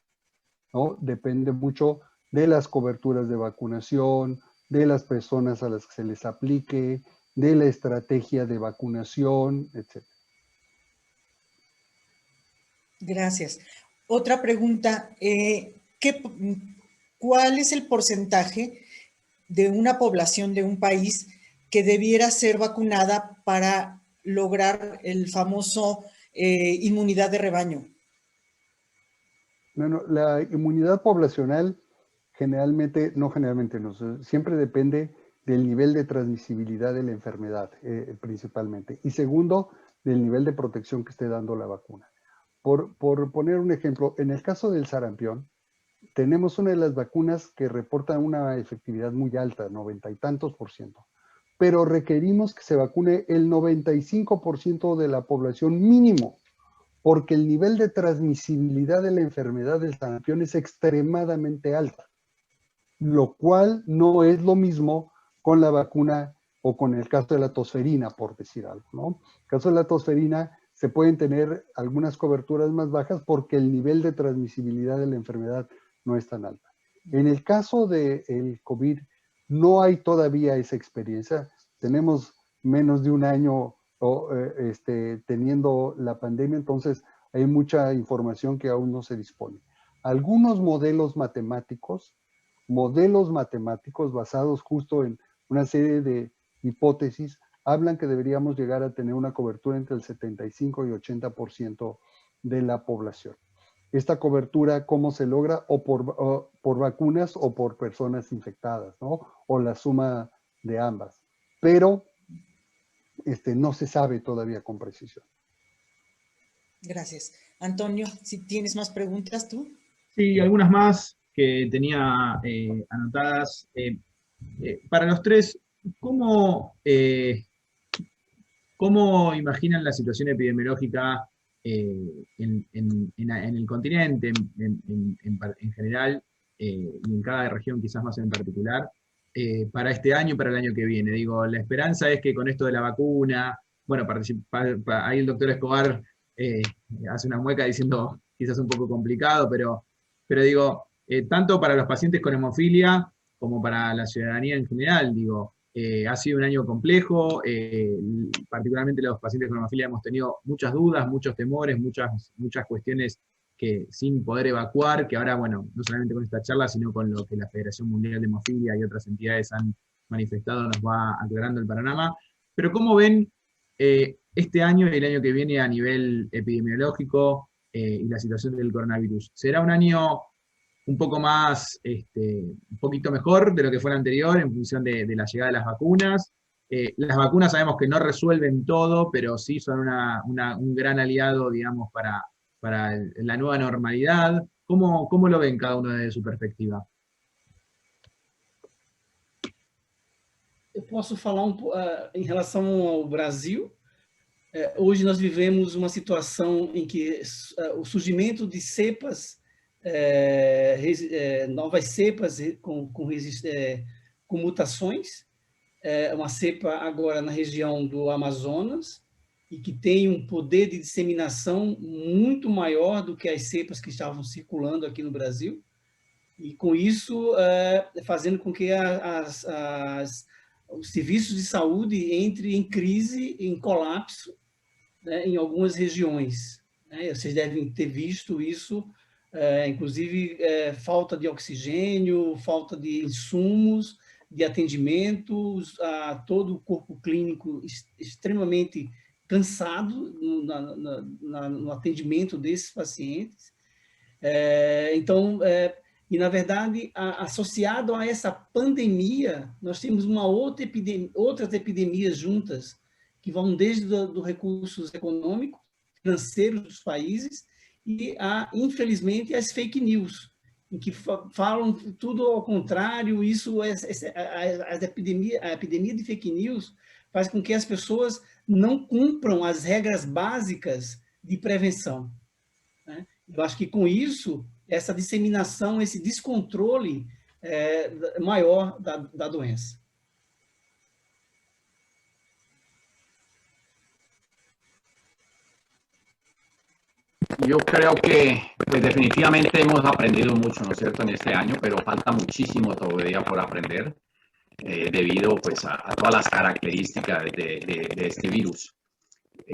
¿No? Depende mucho de las coberturas de vacunación, de las personas a las que se les aplique, de la estrategia de vacunación, etc. Gracias. Otra pregunta, ¿cuál es el porcentaje de una población de un país que debiera ser vacunada para lograr el famoso inmunidad de rebaño? Bueno, la inmunidad poblacional siempre depende del nivel de transmisibilidad de la enfermedad, principalmente. Y segundo, del nivel de protección que esté dando la vacuna. Por poner un ejemplo, en el caso del sarampión, tenemos una de las vacunas que reporta una efectividad muy alta, 90 y tantos %, pero requerimos que se vacune el 95% de la población mínimo, porque el nivel de transmisibilidad de la enfermedad del sarampión es extremadamente alta, lo cual no es lo mismo con la vacuna o con el caso de la tosferina, por decir algo, ¿no? En el caso de la tosferina se pueden tener algunas coberturas más bajas porque el nivel de transmisibilidad de la enfermedad no es tan alta. En el caso del COVID no hay todavía esa experiencia. Tenemos menos de un año teniendo la pandemia, entonces hay mucha información que aún no se dispone. Algunos modelos matemáticos basados justo en una serie de hipótesis, hablan que deberíamos llegar a tener una cobertura entre el 75 y 80% de la población. Esta cobertura, ¿cómo se logra? O por vacunas o por personas infectadas, ¿no? O la suma de ambas. Pero no se sabe todavía con precisión. Gracias. Antonio, si tienes más preguntas tú. Sí, algunas más que tenía anotadas. Para los tres, ¿cómo imaginan la situación epidemiológica en el continente, en general, y en cada región quizás más en particular, para este año y para el año que viene? Digo, la esperanza es que con esto de la vacuna, bueno, ahí el doctor Escobar hace una mueca diciendo quizás un poco complicado, pero digo, tanto para los pacientes con hemofilia como para la ciudadanía en general, digo, ha sido un año complejo, particularmente los pacientes con hemofilia hemos tenido muchas dudas, muchos temores, muchas cuestiones que sin poder evacuar, que ahora, bueno, no solamente con esta charla, sino con lo que la Federación Mundial de Hemofilia y otras entidades han manifestado, nos va aclarando el panorama. Pero ¿cómo ven este año y el año que viene a nivel epidemiológico y la situación del coronavirus? ¿Será un año un poco más, un poquito mejor de lo que fue el anterior en función de la llegada de las vacunas? Las vacunas sabemos que no resuelven todo, pero sí son un gran aliado, digamos, para la nueva normalidad. ¿Cómo lo ven cada uno desde su perspectiva? Eu posso falar em relação ao Brasil. Hoje nós vivemos uma situação em que o surgimento de cepas, novas cepas com mutações, uma cepa agora na região do Amazonas, e que tem um poder de disseminação muito maior do que as cepas que estavam circulando aqui no Brasil, e com isso fazendo com que os serviços de saúde entrem em crise, em colapso, né, em algumas regiões. Né? Vocês devem ter visto isso, inclusive falta de oxigênio, falta de insumos, de atendimentos, todo o corpo clínico extremamente cansado no atendimento desses pacientes. Então, e na verdade, associado a essa pandemia, nós temos outras epidemias juntas, que vão desde os recursos econômicos, financeiros dos países, e, infelizmente, as fake news, em que falam tudo ao contrário. Isso, a epidemia de fake news faz com que as pessoas não cumpram as regras básicas de prevenção. Né? Eu acho que, com isso, essa disseminação, esse descontrole maior da doença. Yo creo que pues, definitivamente hemos aprendido mucho, ¿no es cierto?, en este año, pero falta muchísimo todavía por aprender debido pues, a todas las características de este virus.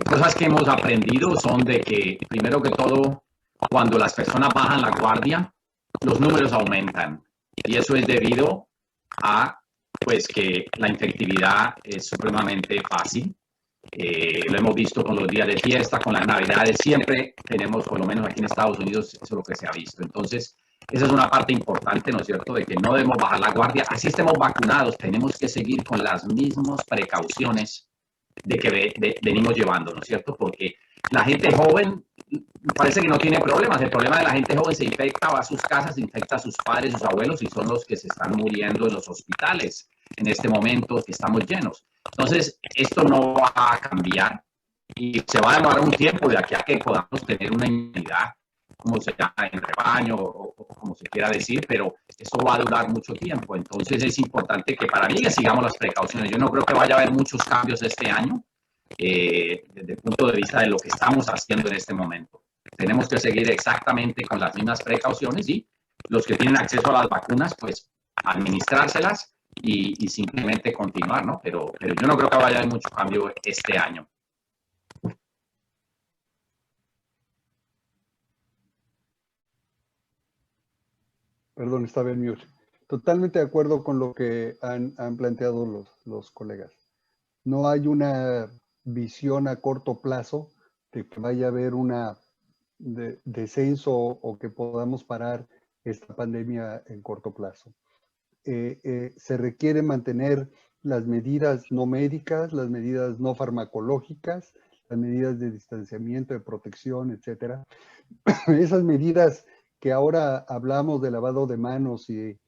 Cosas que hemos aprendido son de que, primero que todo, cuando las personas bajan la guardia, los números aumentan. Y eso es debido a pues, que la infectividad es supremamente fácil. Lo hemos visto con los días de fiesta, con las navidades, siempre tenemos, por lo menos aquí en Estados Unidos, eso es lo que se ha visto. Entonces, esa es una parte importante, ¿no es cierto?, de que no debemos bajar la guardia. Así estemos vacunados, tenemos que seguir con las mismas precauciones de que venimos llevando, ¿no es cierto?, porque la gente joven parece que no tiene problemas. El problema de la gente joven se infecta, va a sus casas, infecta a sus padres, sus abuelos, y son los que se están muriendo en los hospitales en este momento que estamos llenos. Entonces, esto no va a cambiar y se va a demorar un tiempo de aquí a que podamos tener una inmunidad, como se llama, en rebaño o como se quiera decir, pero eso va a durar mucho tiempo. Entonces, es importante que para mí que sigamos las precauciones. Yo no creo que vaya a haber muchos cambios este año desde el punto de vista de lo que estamos haciendo en este momento. Tenemos que seguir exactamente con las mismas precauciones y los que tienen acceso a las vacunas, pues administrárselas y simplemente continuar, ¿no? Pero yo no creo que vaya a haber mucho cambio este año. Perdón, estaba en mute. Totalmente de acuerdo con lo que han planteado los colegas. No hay una visión a corto plazo de que vaya a haber una descenso o que podamos parar esta pandemia en corto plazo. Se requiere mantener las medidas no médicas, las medidas no farmacológicas, las medidas de distanciamiento, de protección, etcétera. Esas medidas que ahora hablamos de lavado de manos y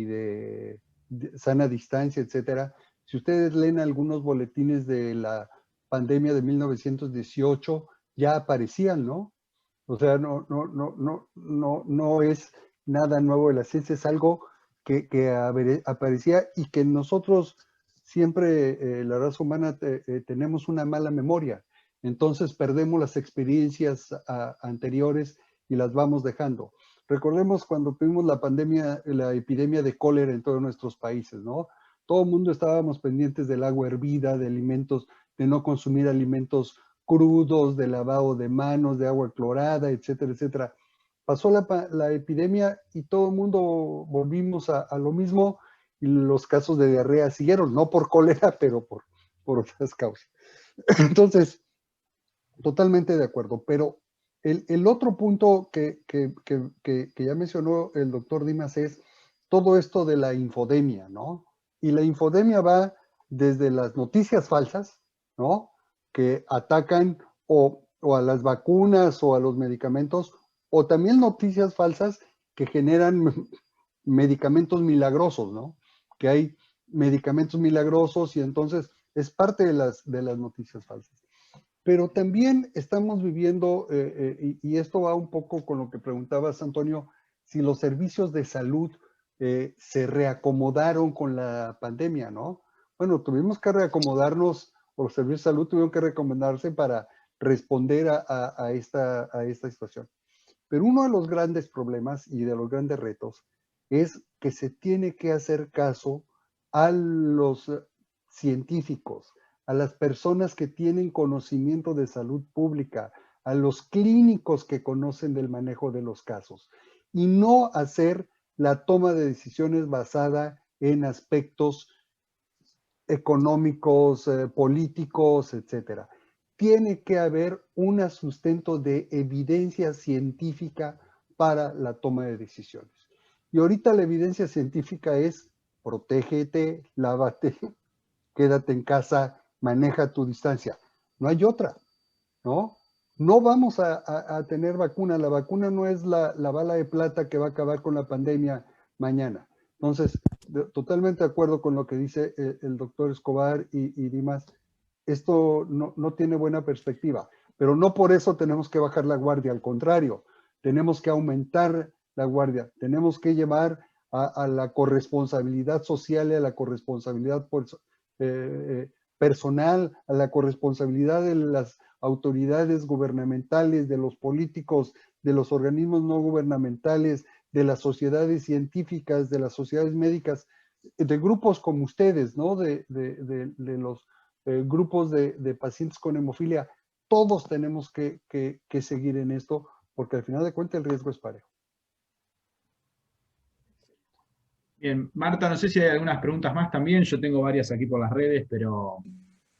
de sana distancia, etcétera. Si ustedes leen algunos boletines de la pandemia de 1918, ya aparecían, ¿no? O sea, no es nada nuevo de la ciencia, es algo que aparecía y que nosotros siempre, la raza humana, tenemos una mala memoria. Entonces perdemos las experiencias anteriores y las vamos dejando. Recordemos cuando tuvimos la epidemia de cólera en todos nuestros países, ¿no? Todo el mundo estábamos pendientes del agua hervida, de alimentos, de no consumir alimentos crudos, de lavado de manos, de agua clorada, etcétera, etcétera. Pasó la epidemia y todo el mundo volvimos a lo mismo y los casos de diarrea siguieron, no por cólera, pero por otras causas. Entonces, totalmente de acuerdo, pero el otro punto que ya mencionó el doctor Dimas es todo esto de la infodemia, ¿no? Y la infodemia va desde las noticias falsas, ¿no? Que atacan o a las vacunas o a los medicamentos, o también noticias falsas que generan medicamentos milagrosos, ¿no? Que hay medicamentos milagrosos y entonces es parte de las noticias falsas. Pero también estamos viviendo, y esto va un poco con lo que preguntabas, Antonio, si los servicios de salud se reacomodaron con la pandemia, ¿no? Bueno, tuvimos que reacomodarnos, o los servicios de salud tuvieron que recomendarse para responder a esta situación. Pero uno de los grandes problemas y de los grandes retos es que se tiene que hacer caso a los científicos, a las personas que tienen conocimiento de salud pública, a los clínicos que conocen del manejo de los casos, y no hacer la toma de decisiones basada en aspectos económicos, políticos, etcétera. Tiene que haber un sustento de evidencia científica para la toma de decisiones. Y ahorita la evidencia científica es protégete, lávate, quédate en casa, maneja tu distancia. No hay otra, ¿no? No vamos a tener vacuna. La vacuna no es la bala de plata que va a acabar con la pandemia mañana. Entonces, totalmente de acuerdo con lo que dice el doctor Escobar y Dimas. Esto no tiene buena perspectiva, pero no por eso tenemos que bajar la guardia. Al contrario, tenemos que aumentar la guardia. Tenemos que llevar a la corresponsabilidad social y a la corresponsabilidad personal, a la corresponsabilidad de las autoridades gubernamentales, de los políticos, de los organismos no gubernamentales, de las sociedades científicas, de las sociedades médicas, de grupos como ustedes, ¿no? De los grupos de pacientes con hemofilia. Todos tenemos que seguir en esto, porque al final de cuentas el riesgo es parejo. Bien, Marta, no sé si hay algunas preguntas más también. Yo tengo varias aquí por las redes, pero...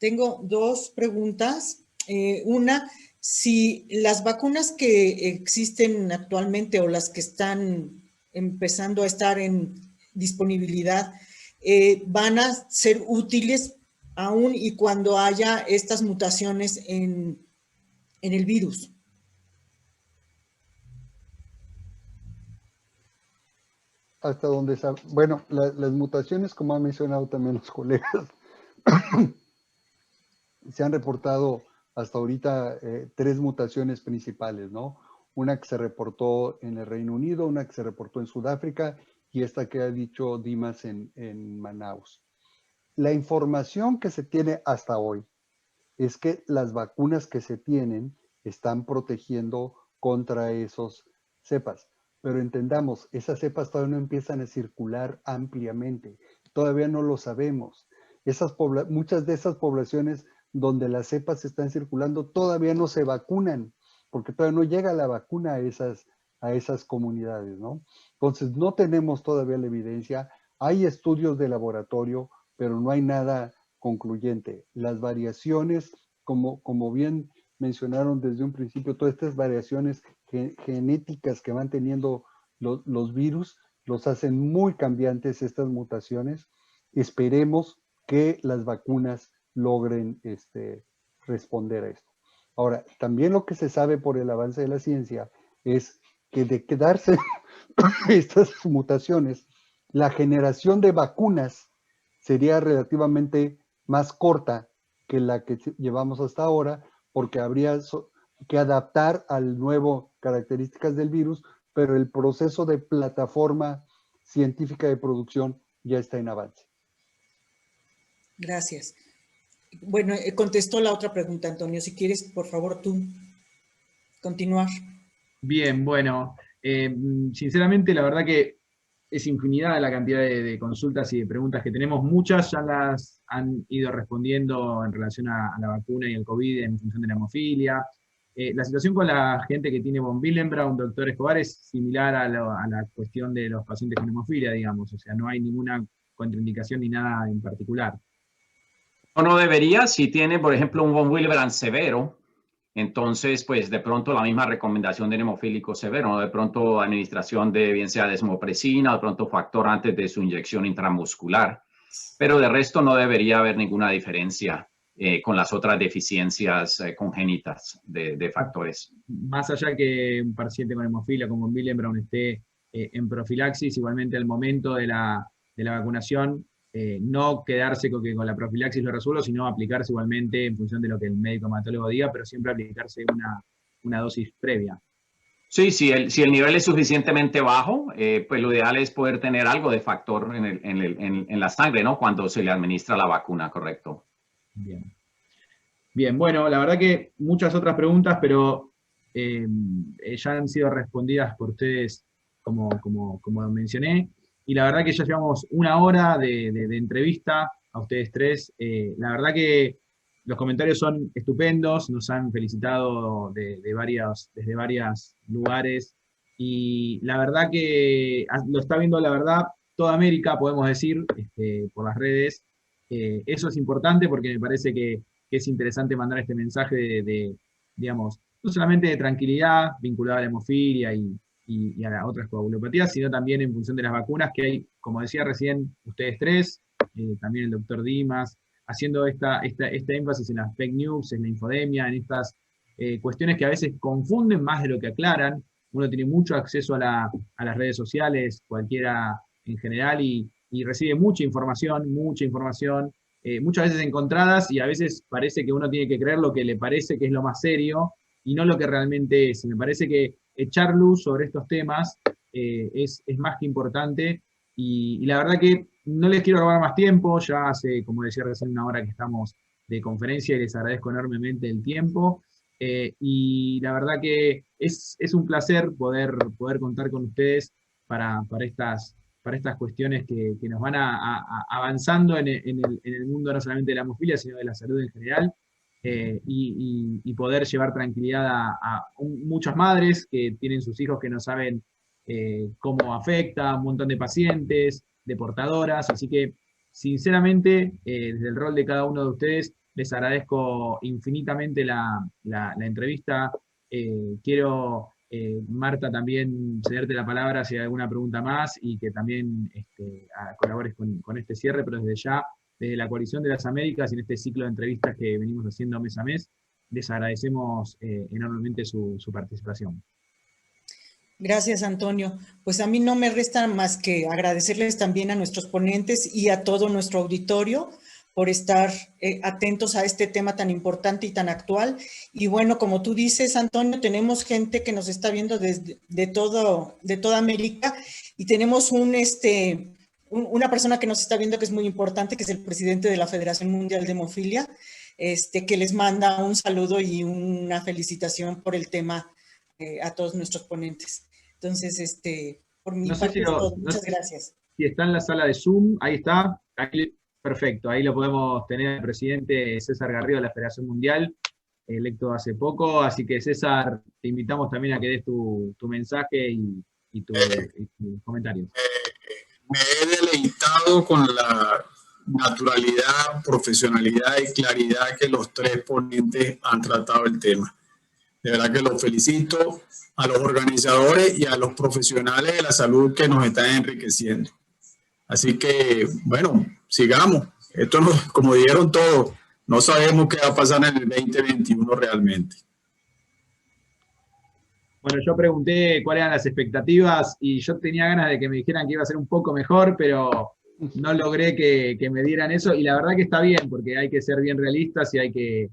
Tengo dos preguntas. Una, si las vacunas que existen actualmente o las que están empezando a estar en disponibilidad van a ser útiles aún y cuando haya estas mutaciones en el virus. Hasta donde, bueno, las mutaciones, como han mencionado también los colegas, se han reportado hasta ahorita 3 mutaciones principales, ¿no? Una que se reportó en el Reino Unido, una que se reportó en Sudáfrica y esta que ha dicho Dimas en Manaus. La información que se tiene hasta hoy es que las vacunas que se tienen están protegiendo contra esos cepas. Pero entendamos, esas cepas todavía no empiezan a circular ampliamente. Todavía no lo sabemos. Muchas de esas poblaciones donde las cepas están circulando todavía no se vacunan, porque todavía no llega la vacuna a a esas comunidades, ¿no? Entonces, no tenemos todavía la evidencia. Hay estudios de laboratorio, pero no hay nada concluyente. Las variaciones, como bien mencionaron desde un principio, todas estas variaciones genéticas que van teniendo los virus, los hacen muy cambiantes estas mutaciones. Esperemos que las vacunas logren responder a esto. Ahora, también lo que se sabe por el avance de la ciencia es que de quedarse estas mutaciones, la generación de vacunas sería relativamente más corta que la que llevamos hasta ahora, porque habría que adaptar al nuevo características del virus, pero el proceso de plataforma científica de producción ya está en avance. Gracias. Bueno, contestó la otra pregunta, Antonio. Si quieres, por favor, tú continuar. Bien, bueno, sinceramente la verdad que es infinidad la cantidad de consultas y de preguntas que tenemos. Muchas ya las han ido respondiendo en relación a la vacuna y el COVID en función de la hemofilia. La situación con la gente que tiene von Willebrand, doctor Escobar, es similar a la cuestión de los pacientes con hemofilia, digamos. O sea, no hay ninguna contraindicación ni nada en particular. No debería, si tiene, por ejemplo, un von Willebrand severo, entonces, pues de pronto la misma recomendación de hemofílico severo, ¿no? De pronto administración de bien sea desmopresina, de pronto factor antes de su inyección intramuscular, pero de resto no debería haber ninguna diferencia con las otras deficiencias congénitas de factores. Más allá que un paciente con hemofilia, como von Willebrand, esté en profilaxis, igualmente al momento de la vacunación, no quedarse con que con la profilaxis lo resuelvo, sino aplicarse igualmente en función de lo que el médico hematólogo diga, pero siempre aplicarse una dosis previa. Sí, si el nivel es suficientemente bajo, pues lo ideal es poder tener algo de factor en la sangre, ¿no? Cuando se le administra la vacuna, correcto. Bien. Bien, bueno, la verdad que muchas otras preguntas, pero ya han sido respondidas por ustedes como mencioné. Y la verdad que ya llevamos una hora de entrevista a ustedes tres. La verdad que los comentarios son estupendos, nos han felicitado desde varios lugares. Y la verdad que lo está viendo, la verdad, toda América, podemos decir, por las redes. Eso es importante porque me parece que es interesante mandar este mensaje digamos, no solamente de tranquilidad vinculada a la hemofilia y a las otras coagulopatías, sino también en función de las vacunas que hay, como decía recién ustedes tres, también el doctor Dimas, haciendo este énfasis en las fake news, en la infodemia, en estas cuestiones que a veces confunden más de lo que aclaran. Uno tiene mucho acceso a las redes sociales, cualquiera en general, y recibe muchas muchas veces encontradas, y a veces parece que uno tiene que creer lo que le parece que es lo más serio, y no lo que realmente es. Y me parece que echar luz sobre estos temas es más que importante, y la verdad que no les quiero robar más tiempo, ya hace, como decía recién, una hora que estamos de conferencia y les agradezco enormemente el tiempo, y la verdad que es un placer poder contar con ustedes para estas cuestiones que nos van avanzando en el mundo no solamente de la hemofilia, sino de la salud en general, y poder llevar tranquilidad a muchas madres que tienen sus hijos que no saben cómo afecta, un montón de pacientes, de portadoras, así que sinceramente, desde el rol de cada uno de ustedes, les agradezco infinitamente la entrevista. Quiero, Marta, también cederte la palabra si hay alguna pregunta más, y que también colabores con este cierre, pero desde ya, desde la Coalición de las Américas, y en este ciclo de entrevistas que venimos haciendo mes a mes, les agradecemos enormemente su participación. Gracias, Antonio. Pues a mí no me resta más que agradecerles también a nuestros ponentes y a todo nuestro auditorio por estar atentos a este tema tan importante y tan actual. Y bueno, como tú dices, Antonio, tenemos gente que nos está viendo de toda América, y tenemos una persona que nos está viendo que es muy importante, que es el presidente de la Federación Mundial de Hemofilia, que les manda un saludo y una felicitación por el tema a todos nuestros ponentes. Entonces, por mi parte es todo. Muchas gracias. Si está en la sala de Zoom, ahí está. Perfecto, ahí lo podemos tener al presidente César Garrido de la Federación Mundial. electo hace poco, así que César, te invitamos también a que des tu mensaje y tus comentarios. Me he deleitado con la naturalidad, profesionalidad y claridad que los tres ponentes han tratado el tema. De verdad que los felicito a los organizadores y a los profesionales de la salud que nos están enriqueciendo. Así que, bueno, sigamos. Esto, no, como dijeron todos, no sabemos qué va a pasar en el 2021 realmente. Bueno, yo pregunté cuáles eran las expectativas y yo tenía ganas de que me dijeran que iba a ser un poco mejor, pero no logré que me dieran eso, y la verdad que está bien, porque hay que ser bien realistas y hay que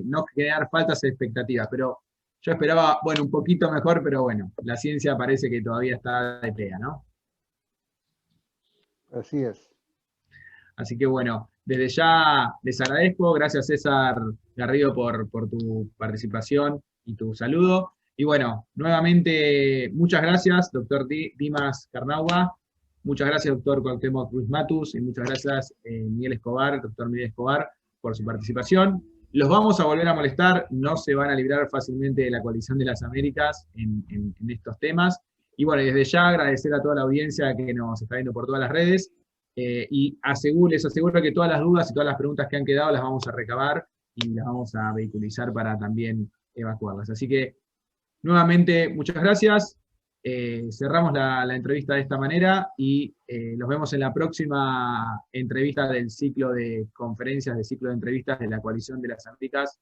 no generar faltas expectativas, pero yo esperaba, bueno, un poquito mejor, pero bueno, la ciencia parece que todavía está de pega, ¿no? Así es. Así que bueno, desde ya les agradezco, gracias César Garrido por tu participación y tu saludo, y bueno, nuevamente muchas gracias, doctor Dimas Carnauba. Muchas gracias, doctor Cuauhtémoc Ruiz Matus, y muchas gracias, doctor Miguel Escobar, por su participación. Los vamos a volver a molestar, no se van a librar fácilmente de la coalición de las Américas en estos temas. Y bueno, desde ya agradecer a toda la audiencia que nos está viendo por todas las redes, y les aseguro que todas las dudas y todas las preguntas que han quedado las vamos a recabar y las vamos a vehiculizar para también evacuarlas. Así que, nuevamente, muchas gracias. Cerramos la entrevista de esta manera y los vemos en la próxima entrevista del ciclo de conferencias, del ciclo de entrevistas de la Coalición de las Américas